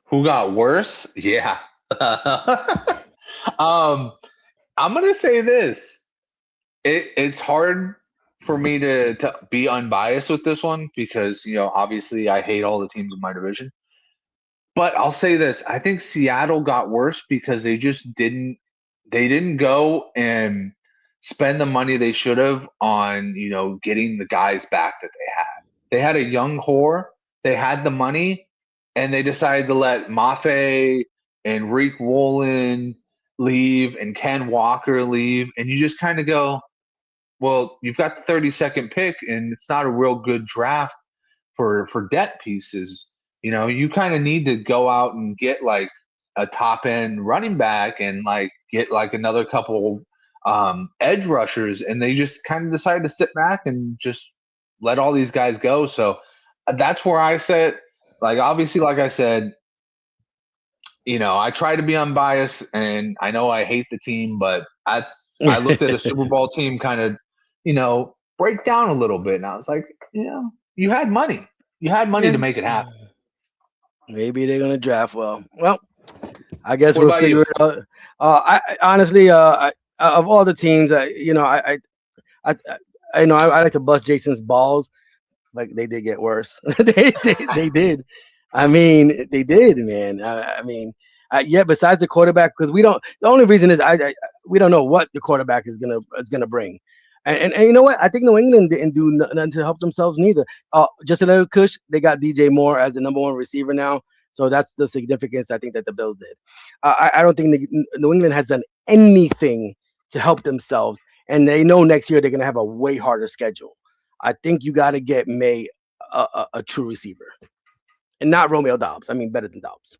Who got worse? Yeah. I'm gonna say this. It's hard for me to be unbiased with this one because obviously I hate all the teams in my division. But I'll say this. I think Seattle got worse because they just didn't go and spend the money they should have on, getting the guys back that they had. They had a young whore. They had the money, and they decided to let Mafe and Reek Woolen leave and Ken Walker leave. And you just kind of go, well, you've got the 32nd pick, and it's not a real good draft for debt pieces. You kind of need to go out and get like a top end running back and like get like another couple edge rushers. And they just kind of decided to sit back and just let all these guys go. So that's where I said, like, obviously, like I said, I try to be unbiased and I know I hate the team, but I looked at a Super Bowl team kind of, break down a little bit. And I was like, you had money. You had money to make it happen. Maybe they're gonna draft well. Well, I guess we'll figure it out. I honestly, of all the teams, I like to bust Jason's balls, but they did get worse. They did. I mean, they did, man. Yeah. Besides the quarterback, because we don't. The only reason is we don't know what the quarterback is gonna bring. And you know what? I think New England didn't do nothing to help themselves neither. Just a little cush. They got DJ Moore as the number one receiver now, so that's the significance I think that the Bills did. I don't think New England has done anything to help themselves, and they know next year they're gonna have a way harder schedule. I think you got to get May a true receiver, and not Romeo Dobbs. I mean, better than Dobbs.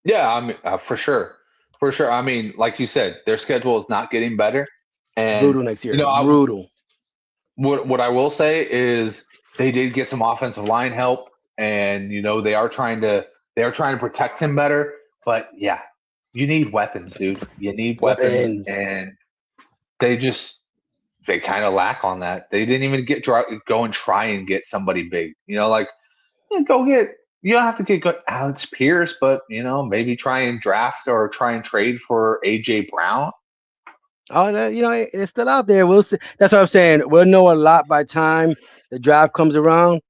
Yeah, I mean, for sure. I mean, like you said, their schedule is not getting better. And brutal next year. Brutal. What I will say is they did get some offensive line help, and they are trying to protect him better. But yeah, you need weapons, dude. You need weapons, and they kind of lack on that. They didn't even go and try and get somebody big. Go get. You don't have to get Alex Pierce, but maybe try and draft or try and trade for AJ Brown. Oh, it's still out there. We'll see. That's what I'm saying. We'll know a lot by the time the draft comes around,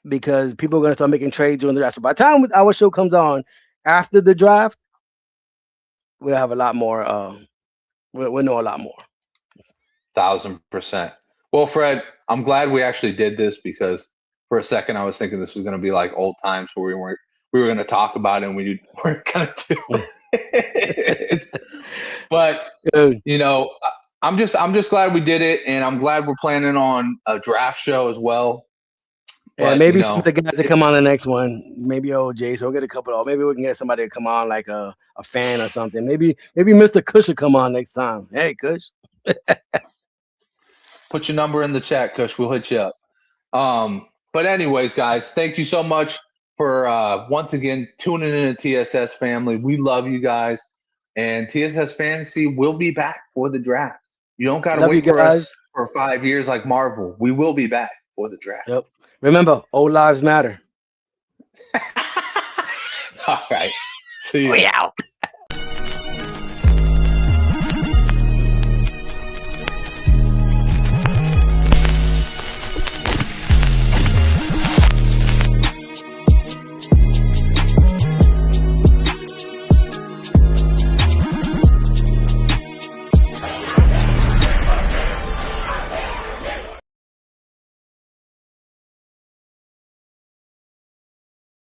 because people are going to start making trades during the draft. So by the time our show comes on after the draft, we'll have a lot more. We'll know a lot more. 1,000%. Well, Fred, I'm glad we actually did this, because for a second I was thinking this was going to be like old times where we were going to talk about it and we weren't going to do it. But I'm just glad we did it, and I'm glad we're planning on a draft show as well. Yeah, maybe some of the guys that come on the next one, maybe OJ. So we'll get a couple. Maybe we can get somebody to come on, like a fan or something. Maybe Mr. Kush will come on next time. Hey, Kush. Put your number in the chat, Kush. We'll hit you up. But anyways, guys, thank you so much for once again tuning in to TSS family. We love you guys, and TSS Fantasy will be back for the draft. You don't got to wait for us for 5 years like Marvel. We will be back for the draft. Yep. Remember, old lives matter. All right. See you. We out.